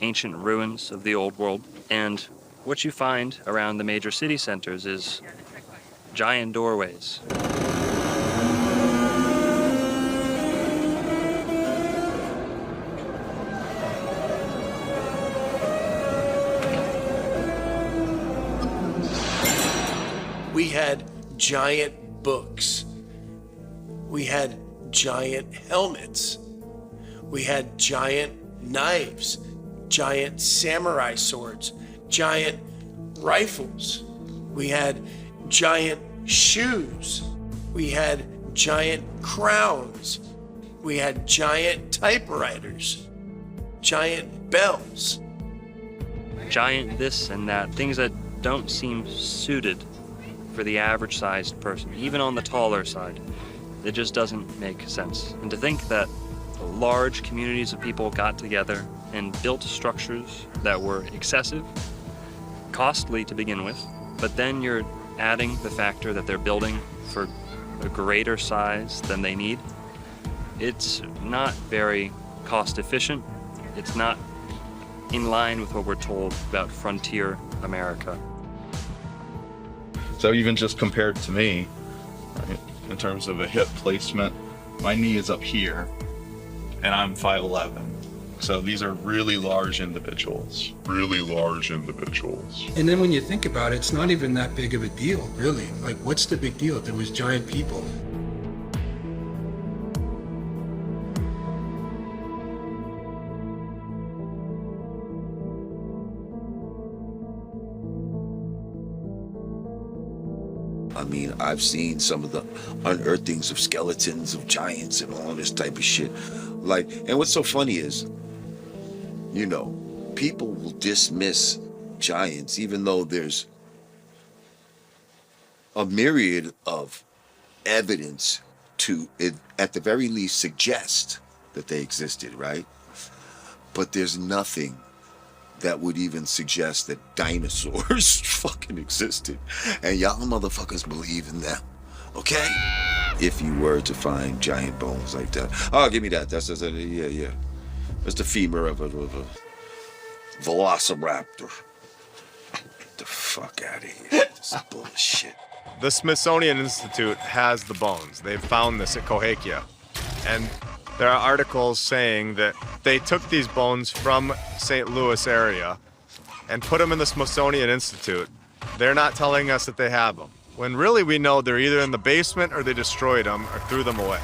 ancient ruins of the old world. And what you find around the major city centers is giant doorways. We had giant books. We had giant helmets. We had giant knives, giant samurai swords, giant rifles. We had giant shoes. We had giant crowns. We had giant typewriters, giant bells. Giant this and that, things that don't seem suited for the average sized person, even on the taller side. It just doesn't make sense. And to think that large communities of people got together and built structures that were excessive, costly to begin with, but then you're adding the factor that they're building for a greater size than they need. It's not very cost efficient. It's not in line with what we're told about frontier America. So even just compared to me, right, in terms of a hip placement, my knee is up here and I'm 5'11". So these are really large individuals. Really large individuals. And then when you think about it, it's not even that big of a deal, really. Like, what's the big deal? There was giant people. I mean, I've seen some of the unearthings of skeletons of giants and all this type of shit. Like, and what's so funny is, you know, people will dismiss giants even though there's a myriad of evidence to it, at the very least, suggest that they existed, right? But there's nothing that would even suggest that dinosaurs fucking existed. And y'all motherfuckers believe in them, okay? If you were to find giant bones like that. Oh, give me that. That's yeah. That's the femur of a velociraptor. Get the fuck out of here. This is bullshit. The Smithsonian Institute has the bones. They've found this at Cahokia. And there are articles saying that they took these bones from St. Louis area and put them in the Smithsonian Institute. They're not telling us that they have them, when really we know they're either in the basement or they destroyed them or threw them away.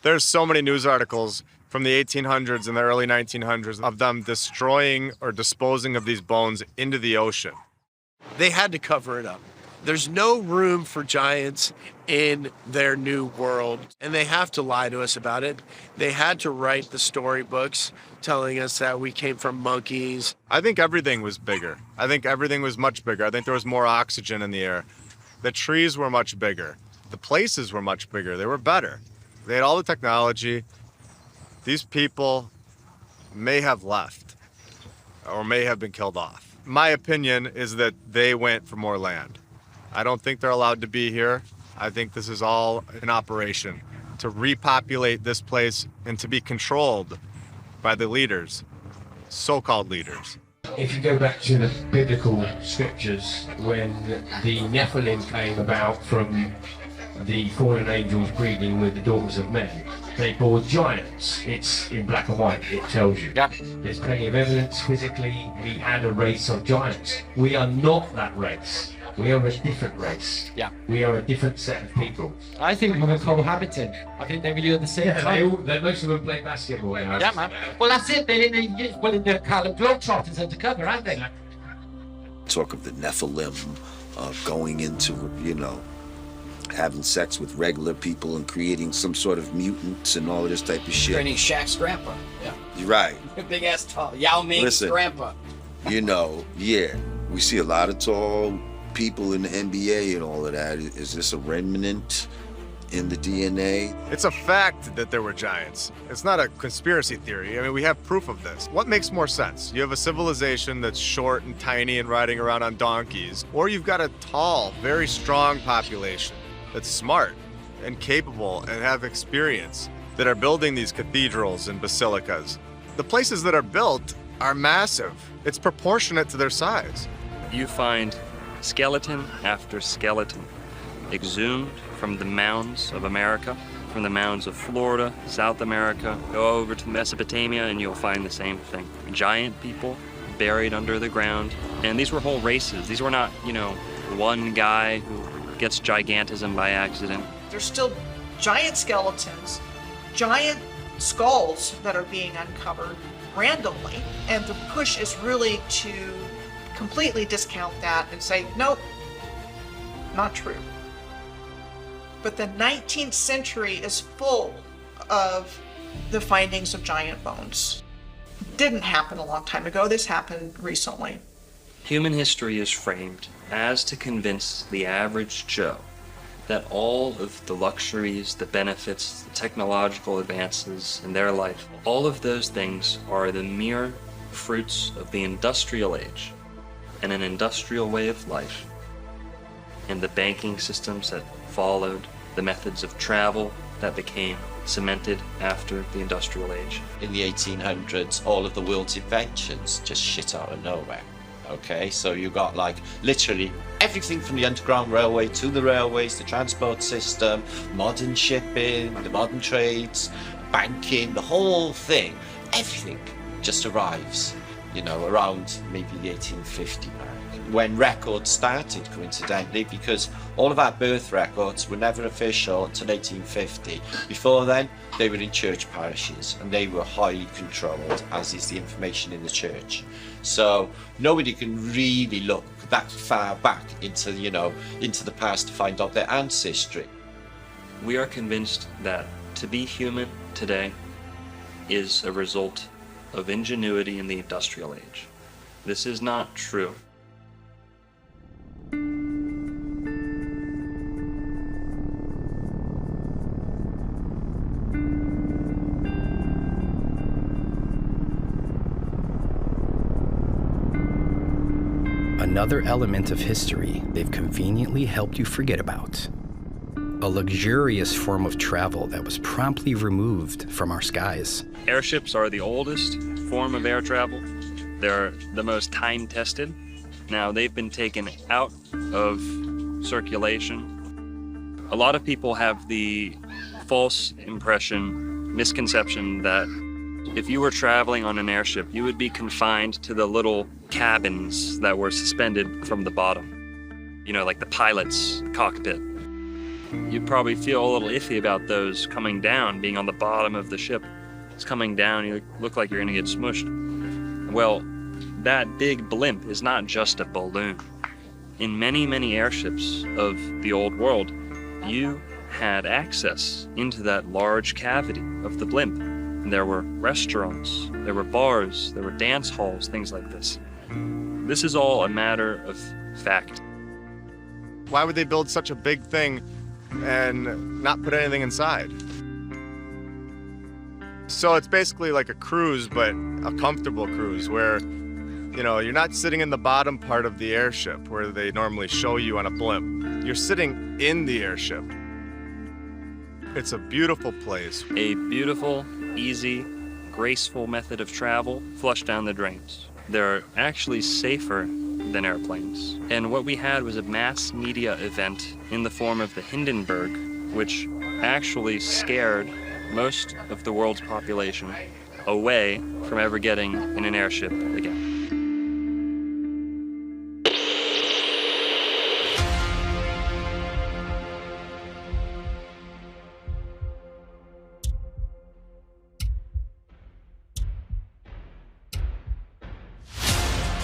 There's so many news articles from the 1800s and the early 1900s of them destroying or disposing of these bones into the ocean. They had to cover it up. There's no room for giants in their new world, and they have to lie to us about it. They had to write the storybooks telling us that we came from monkeys. I think everything was bigger. I think everything was much bigger. I think there was more oxygen in the air. The trees were much bigger. The places were much bigger. They were better. They had all the technology. These people may have left or may have been killed off. My opinion is that they went for more land. I don't think they're allowed to be here. I think this is all an operation to repopulate this place and to be controlled by the leaders, so-called leaders. If you go back to the biblical scriptures, when the Nephilim came about from the fallen angels breeding with the daughters of men, they bore giants. It's in black and white, it tells you. Yeah. There's plenty of evidence physically. We had a race of giants. We are not that race. We are a different race. Yeah. We are a different set of people. I think we were cohabiting. I think they were at the same time. Most of them play basketball. Yeah, man. Well, that's it. They're in the Harlem Globetrotters undercover, aren't they? Talk of the Nephilim going into, having sex with regular people and creating some sort of mutants and all of this type of shit. Training Shaq's grandpa. Yeah. You're right. Big ass tall. Yao Ming's grandpa. We see a lot of tall people in the NBA and all of that. Is this a remnant in the DNA? It's a fact that there were giants. It's not a conspiracy theory. I mean, we have proof of this. What makes more sense? You have a civilization that's short and tiny and riding around on donkeys, or you've got a tall, very strong population that's smart and capable and have experience that are building these cathedrals and basilicas. The places that are built are massive. It's proportionate to their size. You find skeleton after skeleton exhumed from the mounds of America, from the mounds of Florida, South America. Go over to Mesopotamia and you'll find the same thing. Giant people buried under the ground. And these were whole races. These were not, one guy who gets gigantism by accident. There's still giant skeletons, giant skulls that are being uncovered randomly, and the push is really to completely discount that and say, nope, not true. But the 19th century is full of the findings of giant bones. Didn't happen a long time ago. This happened recently. Human history is framed as to convince the average Joe that all of the luxuries, the benefits, the technological advances in their life, all of those things are the mere fruits of the industrial age and an industrial way of life, and the banking systems that followed, the methods of travel that became cemented after the industrial age. In the 1800s, all of the world's inventions just shit out of nowhere. Okay, so you got literally everything from the Underground Railway to the railways, the transport system, modern shipping, the modern trades, banking, the whole thing, everything just arrives, around maybe the 1850 mark. When records started, coincidentally, because all of our birth records were never official until 1850. Before then, they were in church parishes and they were highly controlled, as is the information in the church. So nobody can really look that far back into the past to find out their ancestry. We are convinced that to be human today is a result of ingenuity in the industrial age. This is not true. another element of history they've conveniently helped you forget about. A luxurious form of travel that was promptly removed from our skies. Airships are the oldest form of air travel. They're the most time-tested. Now, they've been taken out of circulation. A lot of people have the false impression, misconception that if you were traveling on an airship, you would be confined to the little cabins that were suspended from the bottom. You know, like the pilot's cockpit. You'd probably feel a little iffy about those coming down, being on the bottom of the ship. It's coming down, you look like you're gonna get smushed. Well, that big blimp is not just a balloon. In many, many airships of the old world, you had access into that large cavity of the blimp. And there were restaurants, there were bars, there were dance halls, things like this. This is all a matter of fact. Why would they build such a big thing and not put anything inside? So it's basically like a cruise, but a comfortable cruise where, you know, you're not sitting in the bottom part of the airship where they normally show you on a blimp. You're sitting in the airship. It's a beautiful place. A beautiful, easy, graceful method of travel, flush down the drains. They're actually safer than airplanes. And what we had was a mass media event in the form of the Hindenburg, which actually scared most of the world's population away from ever getting in an airship again.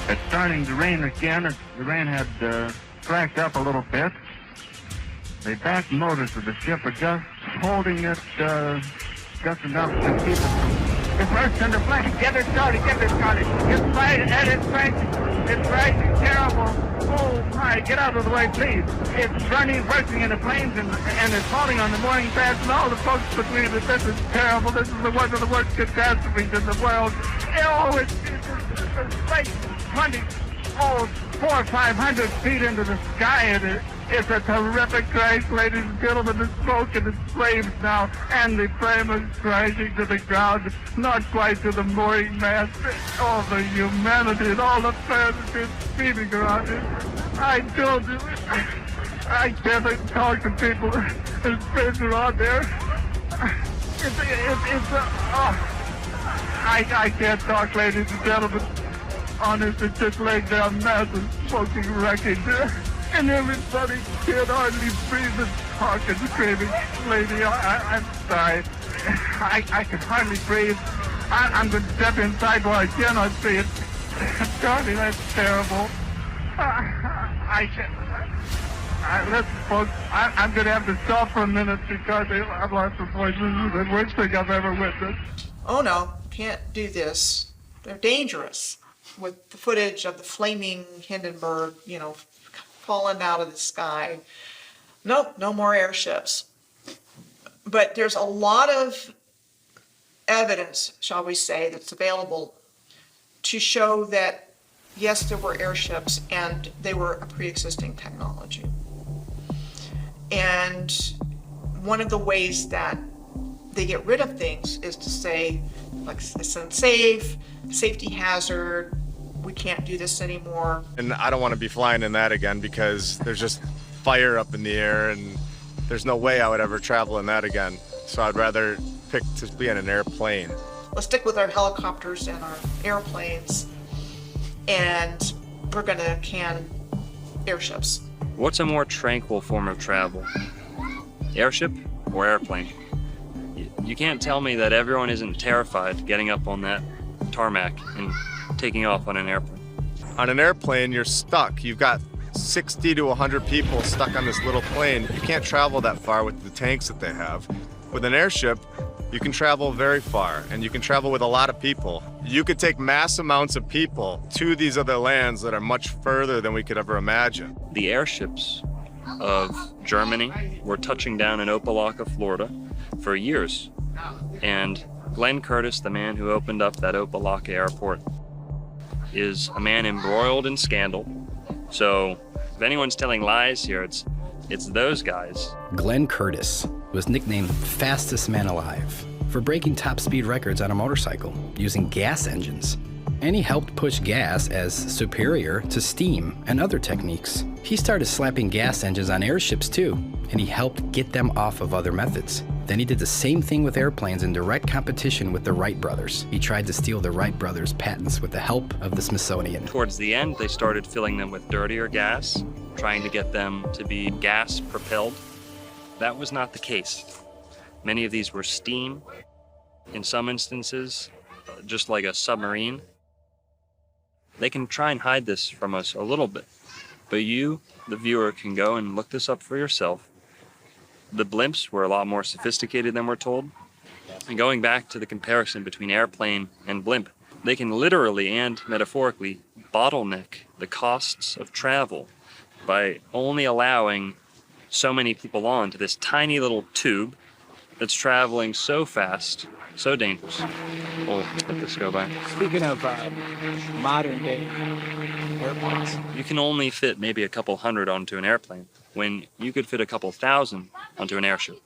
It's starting to rain again. The rain had cracked up a little bit. The back motors of the ship are just holding it just enough to keep it from... It's burst into flames. Get it started, It's right, Ed, it's rising terrible. Oh my, get out of the way, please. It's bursting into flames and it's falling on the mooring pads and all the folks between it. This is terrible. This is one of the worst catastrophes in the world. Oh, it's like 400 or 500 feet into the sky, and it's a terrific crash, ladies and gentlemen. The smoke and the flames now, and the frame is crashing to the ground, not quite to the mooring mast. All the humanity and all the fans have been speeding around it. I can't talk to people and friends around there. I can't talk, ladies and gentlemen. Honest, it's just laying down massive smoking wreckage. And everybody can't hardly breathe and talk and screaming. Lady, I'm sorry. I can hardly breathe. I'm going to step inside while I cannot breathe. Darling, that's terrible. I can't. Listen, folks, I'm going to have to stop for a minute because I've lost the voice. This is the worst thing I've ever witnessed. Oh no, can't do this. They're dangerous. With the footage of the flaming Hindenburg, you know, falling out of the sky. Nope, no more airships. But there's a lot of evidence, shall we say, that's available to show that, yes, there were airships and they were a pre-existing technology. And one of the ways that they get rid of things is to say, like, it's unsafe, safety hazard, we can't do this anymore. And I don't want to be flying in that again because there's just fire up in the air and there's no way I would ever travel in that again. So I'd rather pick to be in an airplane. Let's stick with our helicopters and our airplanes, and we're gonna can airships. What's a more tranquil form of travel? Airship or airplane? You can't tell me that everyone isn't terrified getting up on that tarmac and taking off on an airplane. On an airplane, you're stuck. You've got 60 to 100 people stuck on this little plane. You can't travel that far with the tanks that they have. With an airship, you can travel very far, and you can travel with a lot of people. You could take mass amounts of people to these other lands that are much further than we could ever imagine. The airships of Germany were touching down in Opelika, Florida for years. And Glenn Curtis, the man who opened up that Opelika airport, is a man embroiled in scandal So if anyone's telling lies here, it's those guys. Glenn Curtis was nicknamed fastest man alive for breaking top speed records on a motorcycle using gas engines. And he helped push gas as superior to steam and other techniques. He started slapping gas engines on airships too, and he helped get them off of other methods. Then he did the same thing with airplanes in direct competition with the Wright brothers. He tried to steal the Wright brothers' patents with the help of the Smithsonian. Towards the end, they started filling them with dirtier gas, trying to get them to be gas propelled. That was not the case. Many of these were steam. In some instances, just like a submarine. They can try and hide this from us a little bit, but you, the viewer, can go and look this up for yourself. The blimps were a lot more sophisticated than we're told. And going back to the comparison between airplane and blimp, they can literally and metaphorically bottleneck the costs of travel by only allowing so many people on to this tiny little tube that's traveling so fast, so dangerous. We'll let this go by. Speaking of modern day airplanes, You can only fit maybe a couple hundred onto an airplane when you could fit a couple thousand onto an airship.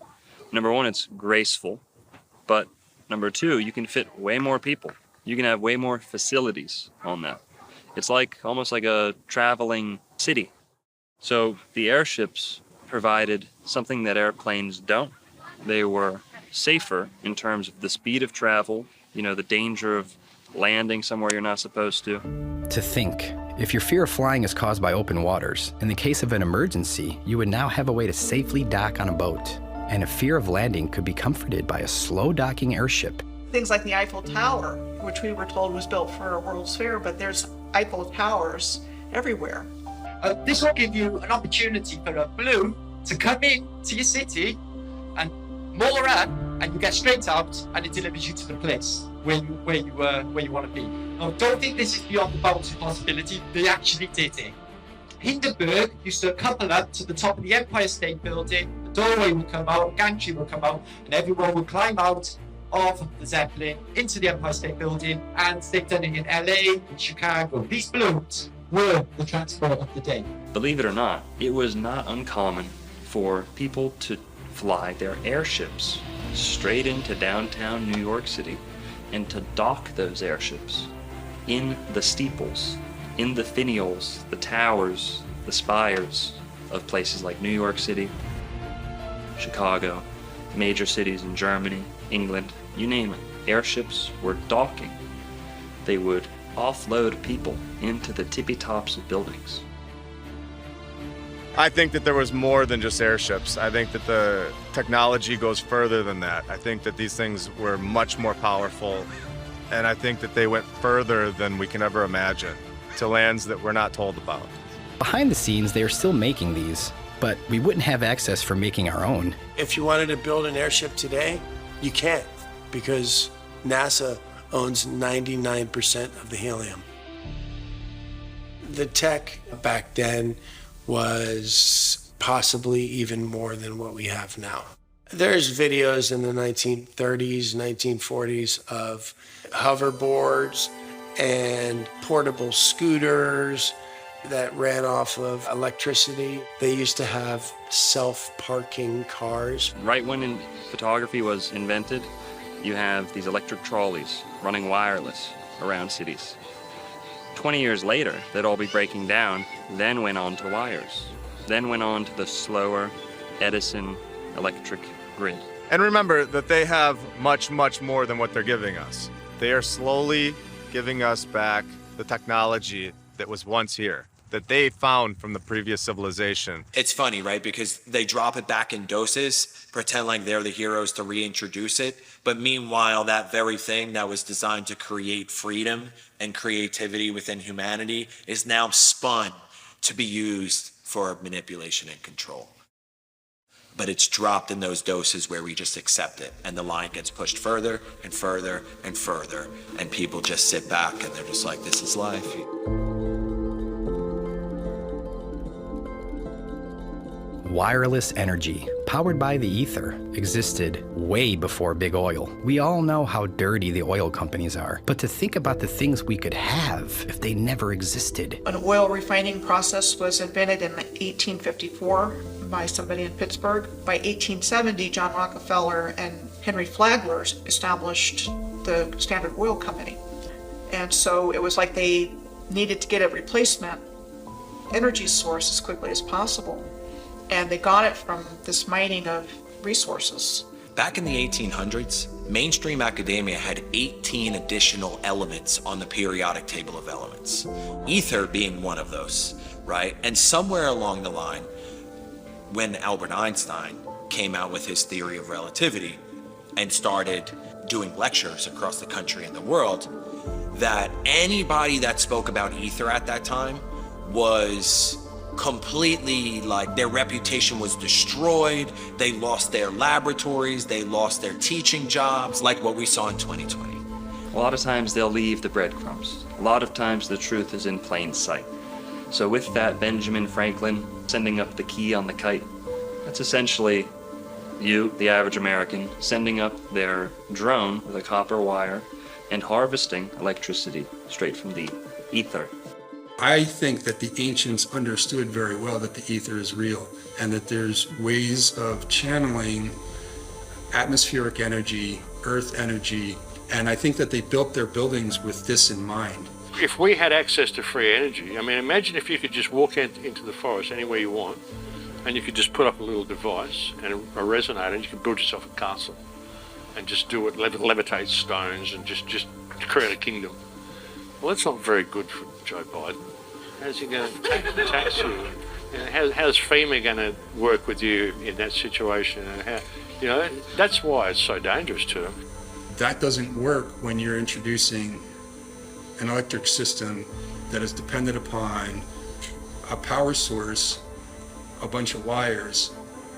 Number one, it's graceful, but number two, you can fit way more people. You can have way more facilities on that. It's like almost like a traveling city. So the airships provided something that airplanes don't. They were safer in terms of the speed of travel, the danger of landing somewhere you're not supposed to. To think, if your fear of flying is caused by open waters, in the case of an emergency, you would now have a way to safely dock on a boat. And a fear of landing could be comforted by a slow docking airship. Things like the Eiffel Tower, which we were told was built for a World's Fair, but there's Eiffel Towers everywhere. This will give you an opportunity for a balloon to come in to your city and moor up, and you get straight out, and it delivers you to the place where you want to be. Now, don't think this is beyond the bounds of possibility. They actually did it. Hindenburg used to couple up to the top of the Empire State Building. The doorway would come out, a gantry would come out, and everyone would climb out of the Zeppelin into the Empire State Building. And they've done it in LA, in Chicago. These balloons were the transport of the day. Believe it or not, it was not uncommon for people to fly their airships straight into downtown New York City and to dock those airships in the steeples, in the finials, the towers, the spires of places like New York City, Chicago, major cities in Germany, England, you name it. Airships were docking. They would offload people into the tippy tops of buildings. I think that there was more than just airships. I think that the technology goes further than that. I think that these things were much more powerful, and I think that they went further than we can ever imagine, to lands that we're not told about. Behind the scenes, they are still making these, but we wouldn't have access for making our own. If you wanted to build an airship today, you can't, because NASA owns 99% of the helium. The tech back then was possibly even more than what we have now. There's videos in the 1930s, 1940s of hoverboards and portable scooters that ran off of electricity. They used to have self-parking cars. Right when photography was invented, you have these electric trolleys running wireless around cities. 20 years later, they'd all be breaking down, then went on to wires, then went on to the slower Edison electric grid. And remember that they have much, much more than what they're giving us. They are slowly giving us back the technology that was once here, that they found from the previous civilization. It's funny, right? Because they drop it back in doses, pretend like they're the heroes to reintroduce it. But meanwhile, that very thing that was designed to create freedom and creativity within humanity is now spun to be used for manipulation and control. But it's dropped in those doses where we just accept it, and the line gets pushed further and further and further, and people just sit back and they're just like, this is life. Wireless energy, powered by the ether, existed way before big oil. We all know how dirty the oil companies are, but to think about the things we could have if they never existed. An oil refining process was invented in 1854 by somebody in Pittsburgh. By 1870, John Rockefeller and Henry Flagler established the Standard Oil Company. And so it was like they needed to get a replacement energy source as quickly as possible. And they got it from this mining of resources. Back in the 1800s, mainstream academia had 18 additional elements on the periodic table of elements, ether being one of those, right? And somewhere along the line, when Albert Einstein came out with his theory of relativity and started doing lectures across the country and the world, that anybody that spoke about ether at that time was completely, like, their reputation was destroyed. They lost their laboratories, they lost their teaching jobs, like what we saw in 2020. A lot of times they'll leave the breadcrumbs. A lot of times the truth is in plain sight. So with that, Benjamin Franklin sending up the key on the kite, that's essentially you, the average American, sending up their drone with a copper wire and harvesting electricity straight from the ether. I think that the ancients understood very well that the ether is real and that there's ways of channeling atmospheric energy, earth energy, and I think that they built their buildings with this in mind. If we had access to free energy, I mean, imagine if you could just walk into the forest anywhere you want and you could just put up a little device and a resonator and you could build yourself a castle and just do it, levitate stones and just create a kingdom. Well, that's not very good for Joe Biden. How's he going to tax you? How's FEMA going to work with you in that situation? And how, that's why it's so dangerous to them. That doesn't work when you're introducing an electric system that is dependent upon a power source, a bunch of wires,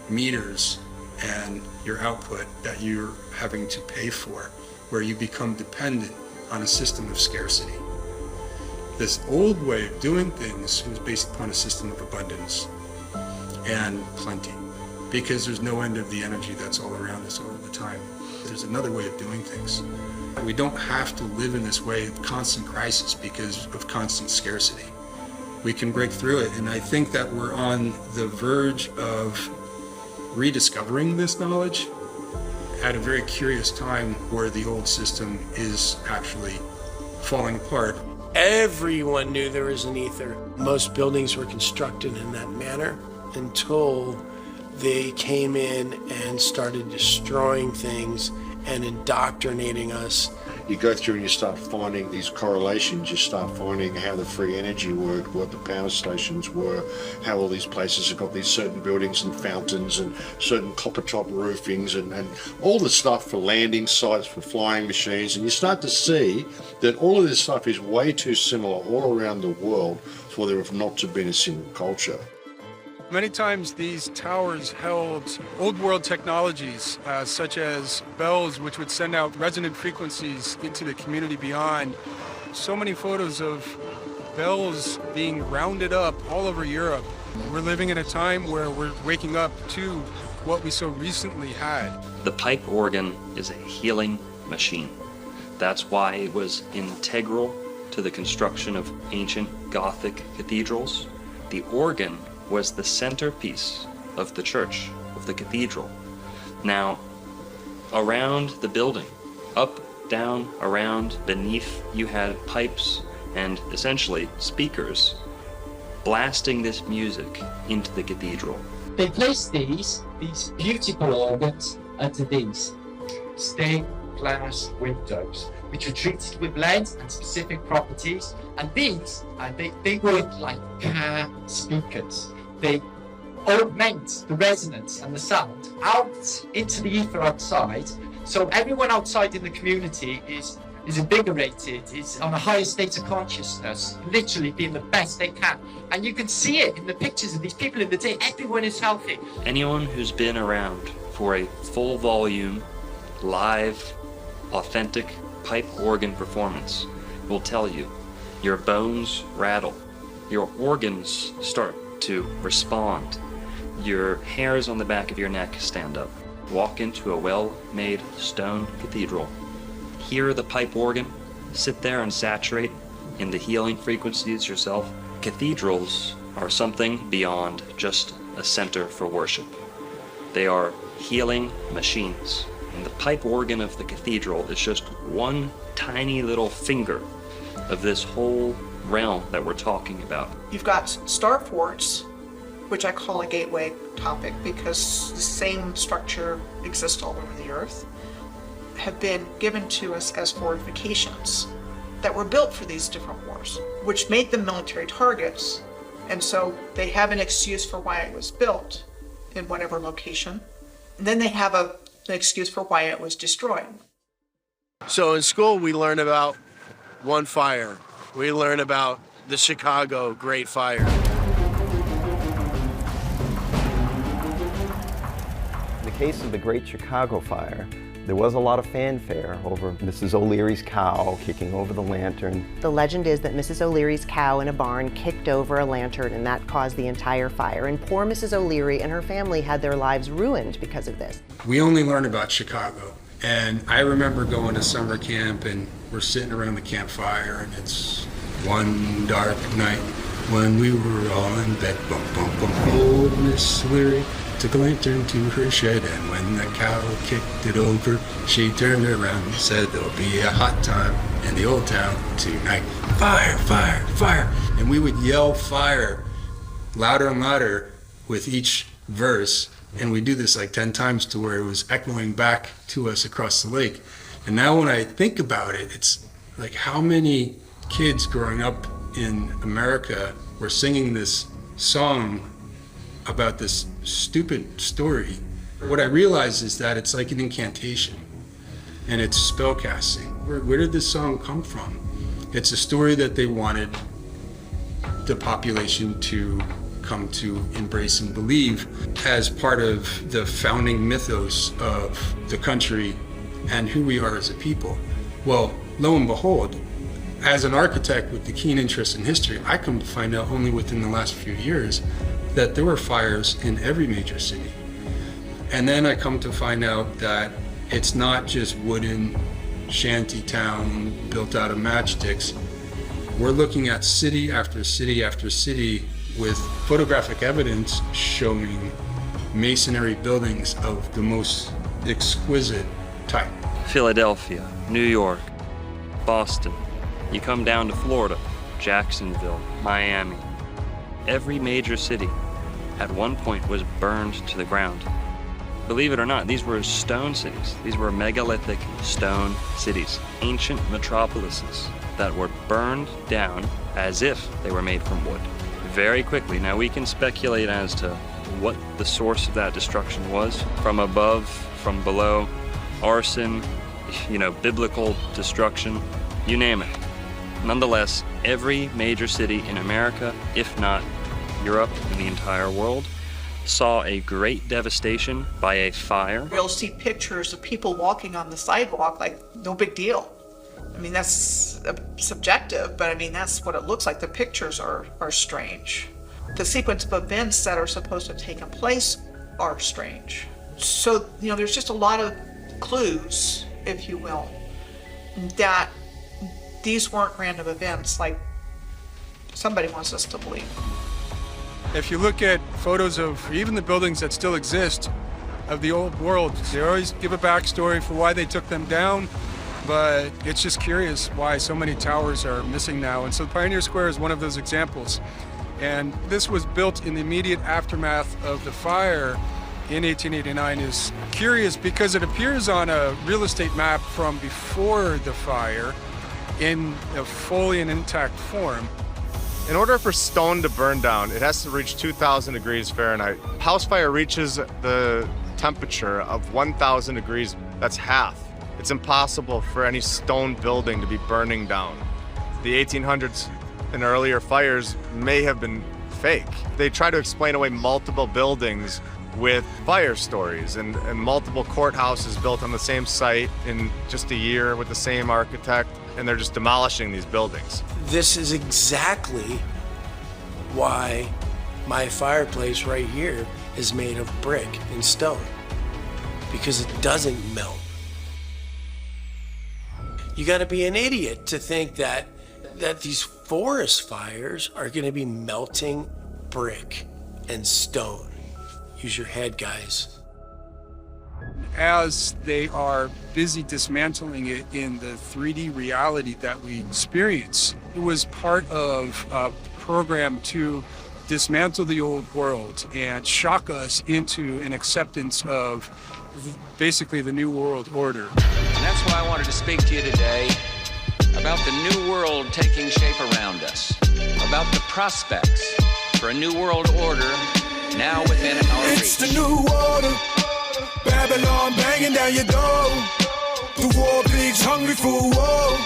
meters, and your output that you're having to pay for, where you become dependent on a system of scarcity. This old way of doing things was based upon a system of abundance and plenty, because there's no end of the energy that's all around us all the time. There's another way of doing things. We don't have to live in this way of constant crisis because of constant scarcity. We can break through it, and I think that we're on the verge of rediscovering this knowledge at a very curious time where the old system is actually falling apart. Everyone knew there was an ether. Most buildings were constructed in that manner until they came in and started destroying things and indoctrinating us. You go through and you start finding these correlations, you start finding how the free energy worked, what the power stations were, how all these places have got these certain buildings and fountains and certain copper top roofings and all the stuff for landing sites, for flying machines, and you start to see that all of this stuff is way too similar all around the world for there have not to been a single culture. Many times these towers held old world technologies, such as bells, which would send out resonant frequencies into the community beyond. So many photos of bells being rounded up all over Europe. We're living in a time where we're waking up to what we so recently had. The pipe organ is a healing machine. That's why it was integral to the construction of ancient Gothic cathedrals. The organ was the centerpiece of the church, of the cathedral. Now, around the building, up, down, around, beneath, you had pipes and essentially speakers blasting this music into the cathedral. They placed these beautiful organs under these stained glass windows, which were treated with lead and specific properties. And these, they work like car speakers. They augment the resonance and the sound out into the ether outside. So everyone outside in the community is invigorated, is on a higher state of consciousness, literally being the best they can. And you can see it in the pictures of these people in the day. Everyone is healthy. Anyone who's been around for a full volume, live, authentic pipe organ performance will tell you your bones rattle, your organs start to respond. your hairs on the back of your neck stand up. Walk into a well-made stone cathedral. Hear the pipe organ. Sit there and saturate in the healing frequencies yourself. Cathedrals are something beyond just a center for worship. They are healing machines. And the pipe organ of the cathedral is just one tiny little finger of this whole realm that we're talking about. You've got star forts, which I call a gateway topic because the same structure exists all over the earth, have been given to us as fortifications that were built for these different wars, which made them military targets. And so they have an excuse for why it was built in whatever location. And then they have an excuse for why it was destroyed. So in school, we learn about one fire. We learn about the Chicago Great Fire. In the case of the Great Chicago Fire, there was a lot of fanfare over Mrs. O'Leary's cow kicking over the lantern. The legend is that Mrs. O'Leary's cow in a barn kicked over a lantern and that caused the entire fire. And poor Mrs. O'Leary and her family had their lives ruined because of this. We only learn about Chicago. And I remember going to summer camp and we're sitting around the campfire and it's one dark night when we were all in bed. Bum, bum, bum. Old Miss O'Leary took a lantern to her shed, and when the cow kicked it over, she turned around and said, "There'll be a hot time in the old town tonight. Fire, fire, fire." And we would yell fire louder and louder with each verse, and we do this like 10 times to where it was echoing back to us across the lake. And now when I think about it, it's like how many kids growing up in America were singing this song about this stupid story. What I realize is that it's like an incantation and it's spell casting. Where did this song come from? It's a story that they wanted the population to come to embrace and believe as part of the founding mythos of the country and who we are as a people. Well, lo and behold, as an architect with the keen interest in history, I come to find out only within the last few years that there were fires in every major city. And then I come to find out that it's not just wooden shanty town built out of matchsticks. We're looking at city after city after city with photographic evidence showing masonry buildings of the most exquisite type. Philadelphia, New York, Boston. You come down to Florida, Jacksonville, Miami. Every major city at one point was burned to the ground. Believe it or not, these were stone cities. These were megalithic stone cities, ancient metropolises that were burned down as if they were made from wood. Very quickly. Now we can speculate as to what the source of that destruction was. From above, from below, arson, biblical destruction, you name it. Nonetheless, every major city in America, if not Europe and the entire world, saw a great devastation by a fire. You'll see pictures of people walking on the sidewalk like no big deal. I mean, that's subjective, but I mean, that's what it looks like. The pictures are strange. The sequence of events that are supposed to have taken place are strange. So, there's just a lot of clues, if you will, that these weren't random events like somebody wants us to believe. If you look at photos of even the buildings that still exist of the old world, they always give a backstory for why they took them down, but it's just curious why so many towers are missing now. And so Pioneer Square is one of those examples. And this was built in the immediate aftermath of the fire in 1889. Is curious because it appears on a real estate map from before the fire in a fully and intact form. In order for stone to burn down, it has to reach 2,000 degrees Fahrenheit. House fire reaches the temperature of 1,000 degrees. That's half. It's impossible for any stone building to be burning down. The 1800s and earlier fires may have been fake. They try to explain away multiple buildings with fire stories and multiple courthouses built on the same site in just a year with the same architect, and they're just demolishing these buildings. This is exactly why my fireplace right here is made of brick and stone because it doesn't melt. You got to be an idiot to think that these forest fires are going to be melting brick and stone. Use your head, guys. As they are busy dismantling it in the 3D reality that we experience, it was part of a program to dismantle the old world and shock us into an acceptance of basically the new world order. And that's why I wanted to speak to you today about the new world taking shape around us, about the prospects for a new world order now within our reach. It's the new order, Babylon banging down your door. The war pigs hungry for war.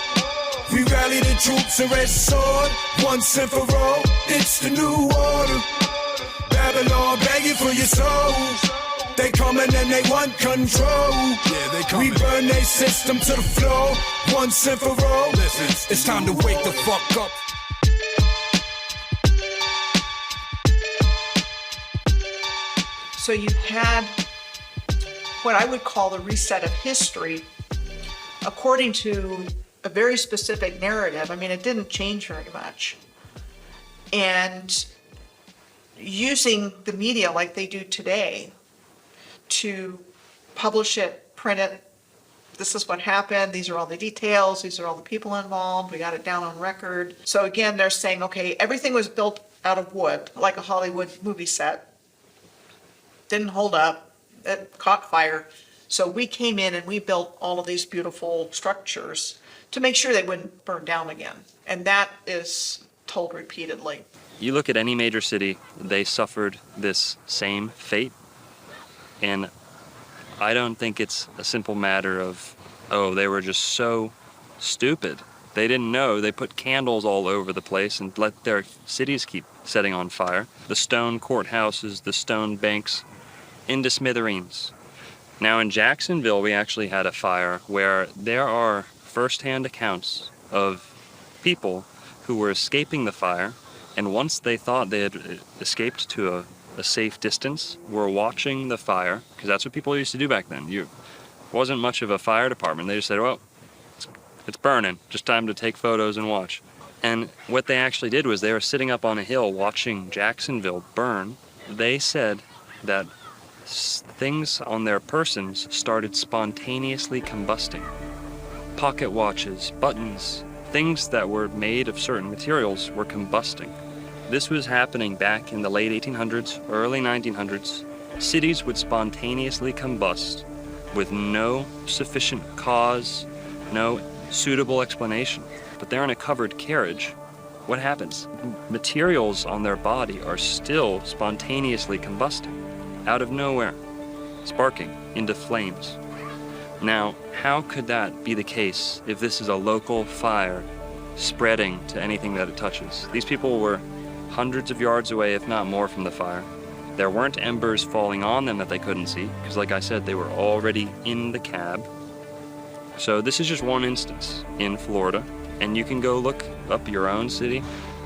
We rally the troops and red sword, once and for all. It's the new order, Babylon begging for your souls. They coming and they want control. Yeah, they coming. We burn their system to the floor, once and for all. Listen, it's time to wake the fuck up. So you had what I would call the reset of history according to a very specific narrative. I mean, it didn't change very much. And using the media like they do today to publish it, print it, this is what happened, these are all the details, these are all the people involved, we got it down on record. So again, they're saying, okay, everything was built out of wood, like a Hollywood movie set. Didn't hold up, it caught fire. So we came in and we built all of these beautiful structures to make sure they wouldn't burn down again. And that is told repeatedly. You look at any major city, they suffered this same fate. And I don't think it's a simple matter of, oh, they were just so stupid. They didn't know. They put candles all over the place and let their cities keep setting on fire. The stone courthouses, the stone banks, into smithereens. Now in Jacksonville, we actually had a fire where there are first-hand accounts of people who were escaping the fire, and once they thought they had escaped to a safe distance, were watching the fire, because that's what people used to do back then. You wasn't much of a fire department. They just said, well, it's burning, just time to take photos and watch. And what they actually did was they were sitting up on a hill watching Jacksonville burn. They said that things on their persons started spontaneously combusting. Pocket watches, buttons, things that were made of certain materials were combusting. This was happening back in the late 1800s, early 1900s. Cities would spontaneously combust with no sufficient cause, no suitable explanation. But they're in a covered carriage. What happens? Materials on their body are still spontaneously combusting, out of nowhere, sparking into flames. Now, how could that be the case if this is a local fire spreading to anything that it touches? These people were hundreds of yards away, if not more, from the fire. There weren't embers falling on them that they couldn't see, because like I said, they were already in the cab. So this is just one instance in Florida, and you can go look up your own city,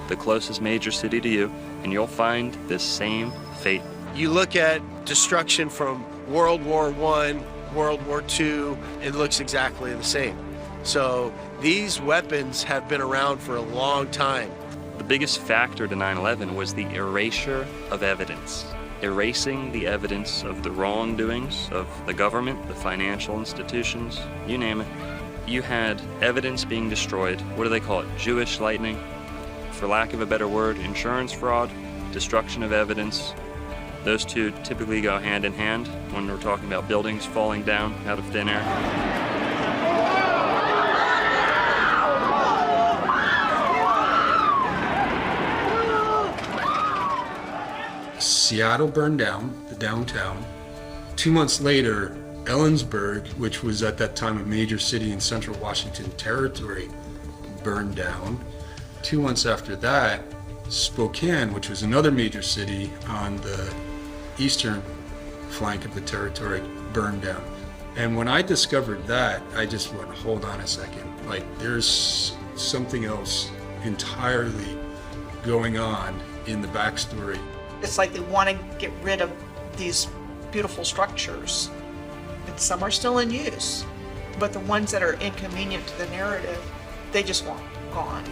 the closest major city to you, and you'll find this same fate. You look at destruction from World War I, World War II, it looks exactly the same. So these weapons have been around for a long time. The biggest factor to 9/11 was the erasure of evidence. Erasing the evidence of the wrongdoings of the government, the financial institutions, you name it. You had evidence being destroyed. What do they call it? Jewish lightning? For lack of a better word, insurance fraud, destruction of evidence. Those two typically go hand in hand when we're talking about buildings falling down out of thin air. Seattle burned down, the downtown. 2 months later, Ellensburg, which was at that time a major city in central Washington territory, burned down. 2 months after that, Spokane, which was another major city on the eastern flank of the territory, burned down. And when I discovered that, I just went, hold on a second. Like, there's something else entirely going on in the backstory. It's like they want to get rid of these beautiful structures, and some are still in use, but the ones that are inconvenient to the narrative, they just want gone.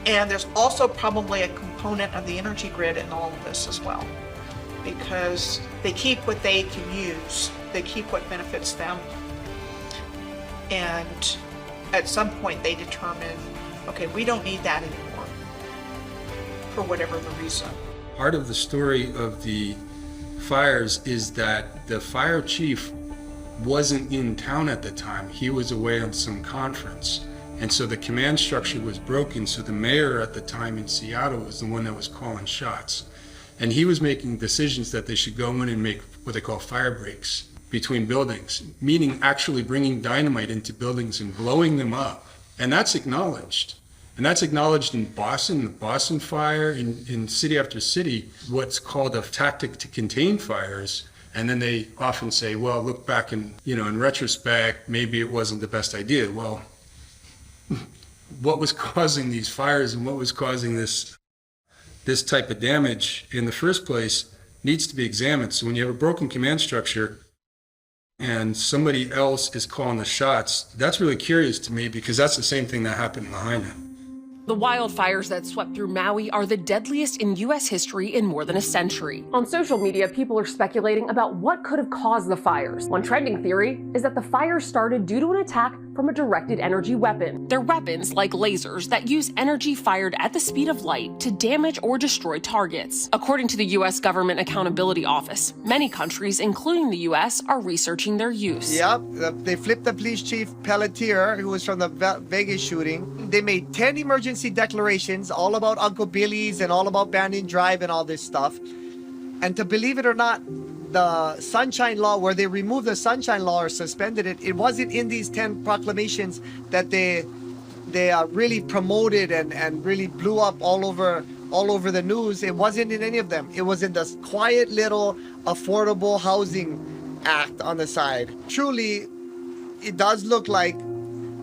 And there's also probably a component of the energy grid in all of this as well, because they keep what they can use, they keep what benefits them, and at some point they determine, okay, we don't need that anymore, for whatever the reason. Part of the story of the fires is that the fire chief wasn't in town at the time. He was away on some conference. And so the command structure was broken. So the mayor at the time in Seattle was the one that was calling shots. And he was making decisions that they should go in and make what they call fire breaks between buildings, meaning actually bringing dynamite into buildings and blowing them up. And that's acknowledged. And that's acknowledged in Boston, the Boston fire, in city after city, what's called a tactic to contain fires. And then they often say, well, look back in retrospect, maybe it wasn't the best idea. Well, what was causing these fires and what was causing this type of damage in the first place needs to be examined. So when you have a broken command structure and somebody else is calling the shots, that's really curious to me, because that's the same thing that happened in Lahaina. The wildfires that swept through Maui are the deadliest in U.S. history in more than a century. On social media, people are speculating about what could have caused the fires. One trending theory is that the fires started due to an attack from a directed energy weapon. They're weapons like lasers that use energy fired at the speed of light to damage or destroy targets. According to the U.S. Government Accountability Office, many countries, including the U.S., are researching their use. Yep, they flipped the police chief Pelletier, who was from the Vegas shooting. They made 10 emergency declarations all about Uncle Billy's and all about Banyan Drive and all this stuff. And to believe it or not, the Sunshine Law, where they removed the Sunshine Law or suspended it, it wasn't in these 10 proclamations that they really promoted and really blew up all over the news. It wasn't in any of them. It was in this quiet little Affordable Housing Act on the side. Truly, it does look like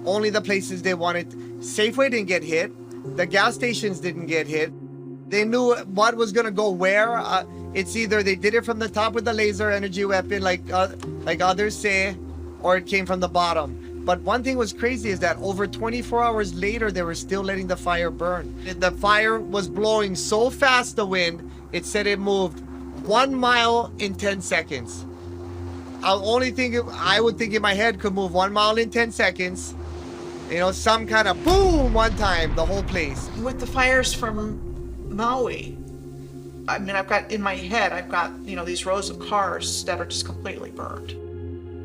only the places they wanted. Safeway didn't get hit. The gas stations didn't get hit. They knew what was going to go where. It's either they did it from the top with the laser energy weapon, like others say, or it came from the bottom. But one thing was crazy is that over 24 hours later, they were still letting the fire burn. The fire was blowing so fast, the wind, it said it moved 1 mile in 10 seconds. I would think in my head could move 1 mile in 10 seconds. Some kind of boom one time, the whole place. With the fires from Maui, I mean, I've got these rows of cars that are just completely burned.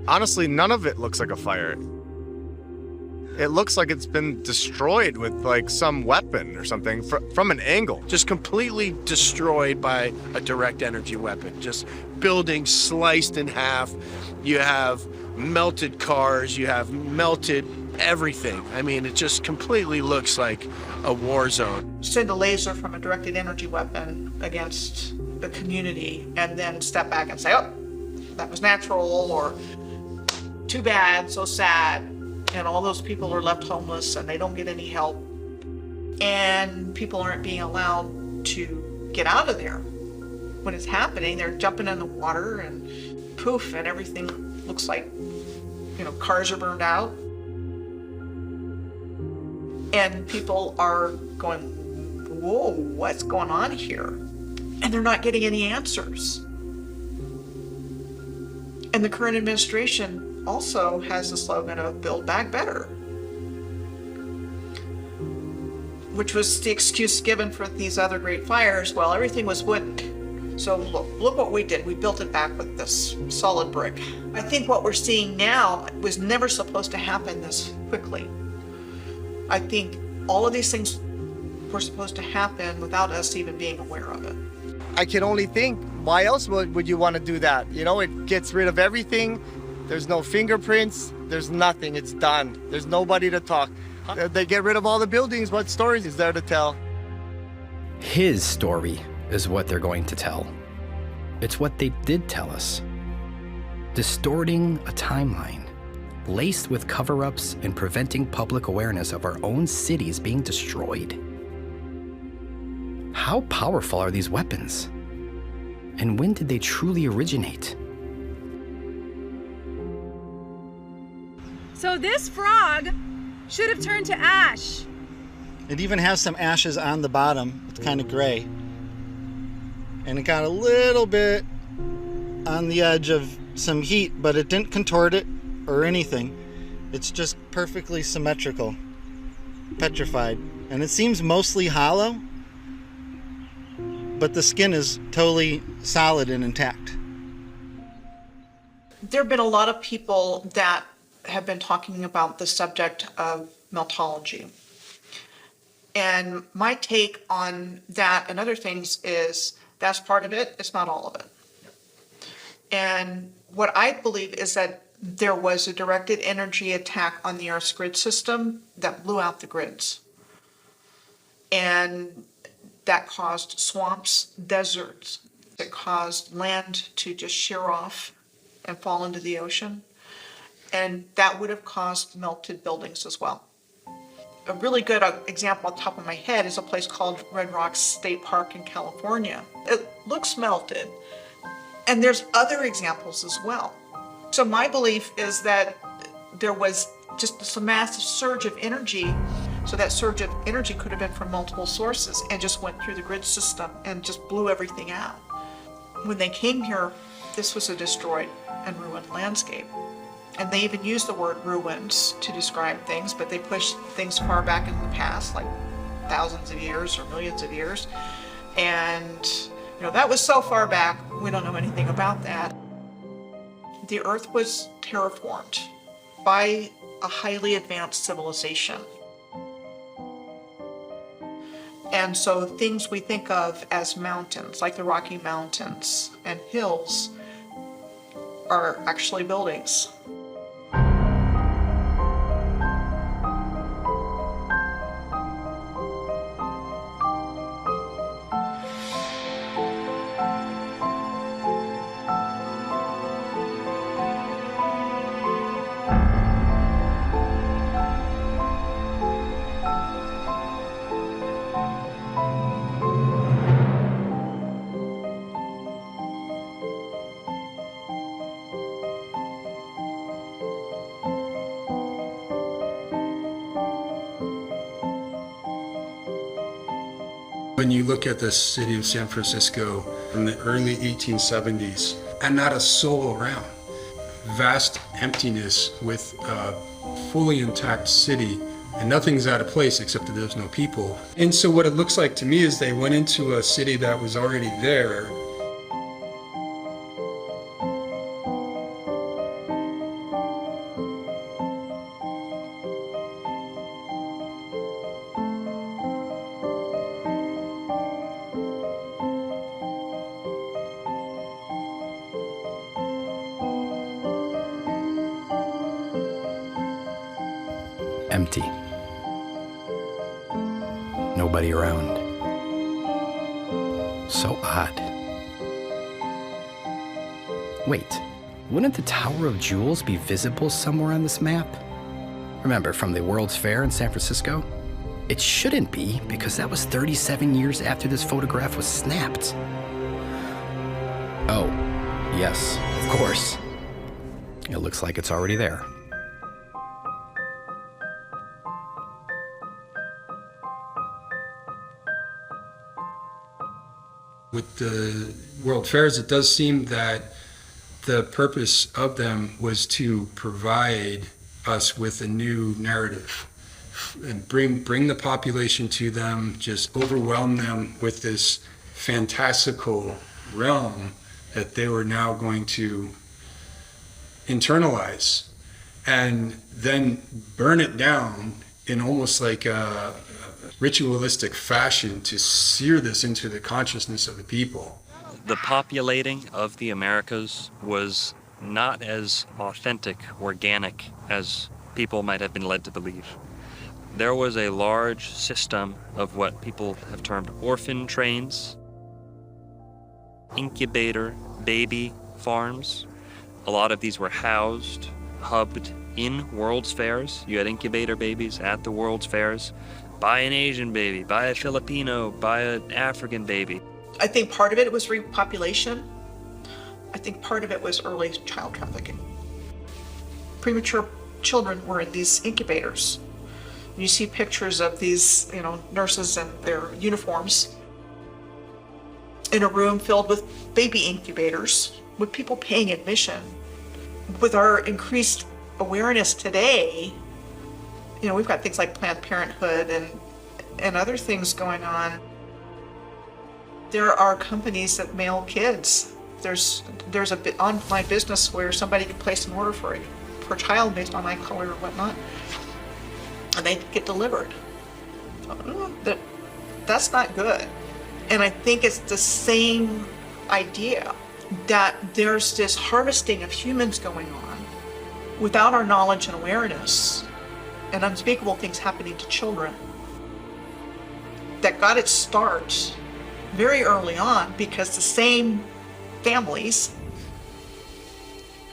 Honestly, none of it looks like a fire. It looks like it's been destroyed with like some weapon or something from an angle. Just completely destroyed by a direct energy weapon. Just buildings sliced in half. You have melted cars, you have melted everything. I mean, it just completely looks like a war zone. Send a laser from a directed energy weapon against the community and then step back and say, oh, that was natural, or too bad, so sad. And all those people are left homeless and they don't get any help. And people aren't being allowed to get out of there. When it's happening, they're jumping in the water and poof, and everything looks like, cars are burned out. And people are going, whoa, what's going on here? And they're not getting any answers. And the current administration also has the slogan of Build Back Better, which was the excuse given for these other great fires. Well, everything was wooden. So look what we did. We built it back with this solid brick. I think what we're seeing now was never supposed to happen this quickly. I think all of these things were supposed to happen without us even being aware of it. I can only think, why else would you want to do that? It gets rid of everything. There's no fingerprints. There's nothing. It's done. There's nobody to talk. They get rid of all the buildings. What stories is there to tell? His story is what they're going to tell. It's what they did tell us. Distorting a timeline, laced with cover-ups and preventing public awareness of our own cities being destroyed. How powerful are these weapons? And when did they truly originate? So this frog should have turned to ash. It even has some ashes on the bottom. It's kind of gray. And it got a little bit on the edge of some heat, but it didn't contort it or anything. It's just perfectly symmetrical, petrified. And it seems mostly hollow, but the skin is totally solid and intact. There have been a lot of people that have been talking about the subject of meltology. And my take on that and other things is that's part of it, it's not all of it. And what I believe is that there was a directed energy attack on the Earth's grid system that blew out the grids. And that caused swamps, deserts. It caused land to just shear off and fall into the ocean. And that would have caused melted buildings as well. A really good example on top of my head is a place called Red Rocks State Park in California. It looks melted. And there's other examples as well. So my belief is that there was just this massive surge of energy. So that surge of energy could have been from multiple sources and just went through the grid system and just blew everything out. When they came here, this was a destroyed and ruined landscape. And they even use the word ruins to describe things, but they push things far back in the past, like thousands of years or millions of years. And, that was so far back, we don't know anything about that. The Earth was terraformed by a highly advanced civilization. And so things we think of as mountains, like the Rocky Mountains and hills, are actually buildings. When you look at the city of San Francisco from the early 1870s, and not a soul around, vast emptiness with a fully intact city, and nothing's out of place except that there's no people. And so what it looks like to me is they went into a city that was already there. Empty. Nobody around. So odd. Wait, wouldn't the Tower of Jewels be visible somewhere on this map? Remember, from the World's Fair in San Francisco? It shouldn't be, because that was 37 years after this photograph was snapped. Oh, yes, of course. It looks like it's already there. With the World Fairs, it does seem that the purpose of them was to provide us with a new narrative and bring the population to them, just overwhelm them with this fantastical realm that they were now going to internalize and then burn it down in almost like a ritualistic fashion to sear this into the consciousness of the people. The populating of the Americas was not as authentic, organic as people might have been led to believe. There was a large system of what people have termed orphan trains, incubator baby farms. A lot of these were housed, hubbed in World's Fairs. You had incubator babies at the World's Fairs. Buy an Asian baby, buy a Filipino, buy an African baby. I think part of it was repopulation. I think part of it was early child trafficking. Premature children were in these incubators. You see pictures of these, nurses in their uniforms in a room filled with baby incubators, with people paying admission. With our increased awareness today, we've got things like Planned Parenthood and other things going on. There are companies that mail kids. There's a online business where somebody can place an order for a child based on eye color or whatnot, and they get delivered. That's not good. And I think it's the same idea that there's this harvesting of humans going on without our knowledge and awareness, and unspeakable things happening to children that got its start very early on because the same families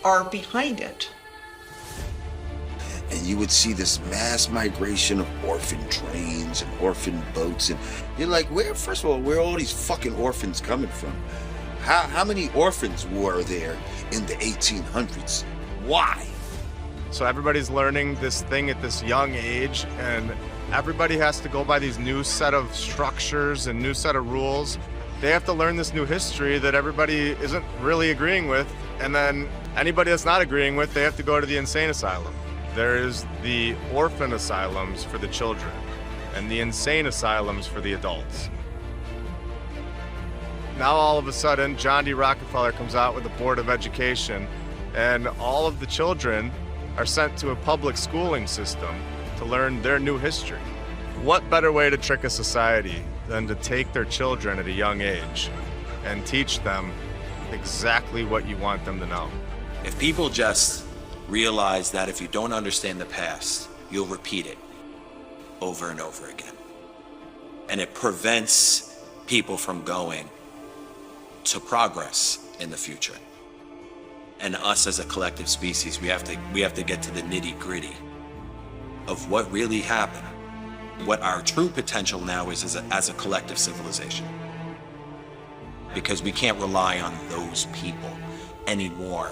are behind it. And you would see this mass migration of orphan trains and orphan boats, and you're like, first of all, where are all these fucking orphans coming from? How many orphans were there in the 1800s? Why? So everybody's learning this thing at this young age, and everybody has to go by these new set of structures and new set of rules. They have to learn this new history that everybody isn't really agreeing with, and then anybody that's not agreeing with, they have to go to the insane asylum. There is the orphan asylums for the children and the insane asylums for the adults. Now all of a sudden, John D. Rockefeller comes out with a board of education, and all of the children are sent to a public schooling system to learn their new history. What better way to trick a society than to take their children at a young age and teach them exactly what you want them to know? If people just realize that if you don't understand the past, you'll repeat it over and over again. And it prevents people from going to progress in the future. And us as a collective species, we have to get to the nitty-gritty of what really happened, what our true potential now is as a collective civilization. Because we can't rely on those people anymore.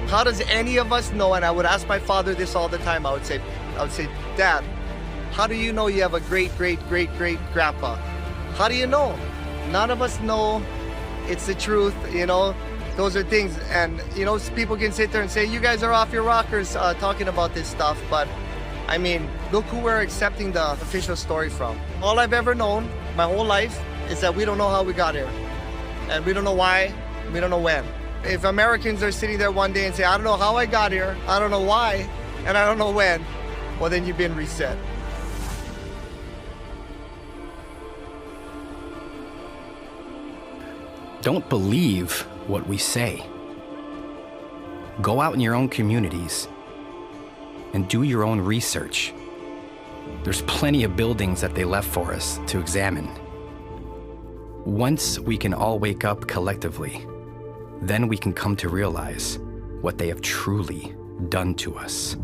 How does any of us know? And I would ask my father this all the time. I would say, Dad, how do you know you have a great grandpa? How do you know? None of us know. It's the truth, Those are things, and people can sit there and say, you guys are off your rockers talking about this stuff, but I mean, look who we're accepting the official story from. All I've ever known my whole life is that we don't know how we got here, and we don't know why, we don't know when. If Americans are sitting there one day and say, I don't know how I got here, I don't know why, and I don't know when, well, then you've been reset. Don't believe what we say. Go out in your own communities and do your own research. There's plenty of buildings that they left for us to examine. Once we can all wake up collectively, then we can come to realize what they have truly done to us.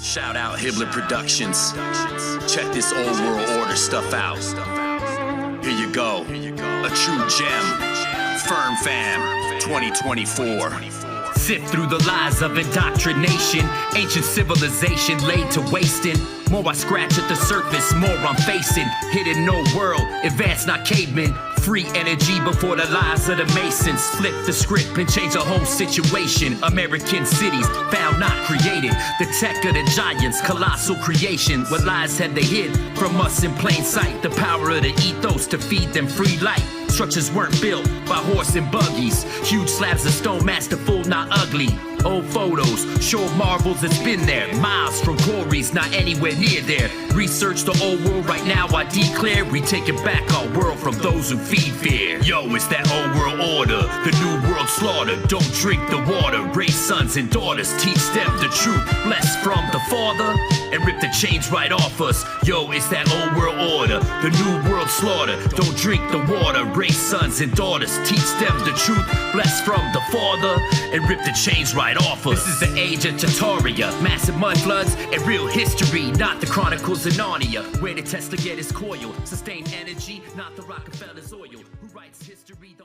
Shout out Hibbler Productions. Check this old world order stuff out. Here you go. A true gem. Firm Fam 2024. Sift through the lies of indoctrination. Ancient civilization laid to wasting. More I scratch at the surface, more I'm facing. Hidden no world, advanced not cavemen. Free energy before the lies of the Masons. Flip the script and change the whole situation. American cities found not created. The tech of the giants, colossal creation. What lies had they hid from us in plain sight? The power of the ethos to feed them free light. Structures weren't built by horse and buggies. Huge slabs of stone, masterful, not ugly. Old photos show marvels that's been there. Miles from quarries, not anywhere near there. Research the old world right now, I declare we taking back our world from those who feed fear. Yo, it's that old world order, the new world slaughter. Don't drink the water, raise sons and daughters, teach them the truth. Blessed from the Father, and rip the chains right off us. Yo, it's that old world order, the new world slaughter. Don't drink the water, raise sons and daughters, teach them the truth. Blessed from the Father, and rip the chains right off us. This is the age of Tartaria, massive mud floods and real history, not the Chronicles of Narnia, where the Tesla get his coil. Sustained energy, not the Rockefeller's oil. Who writes history?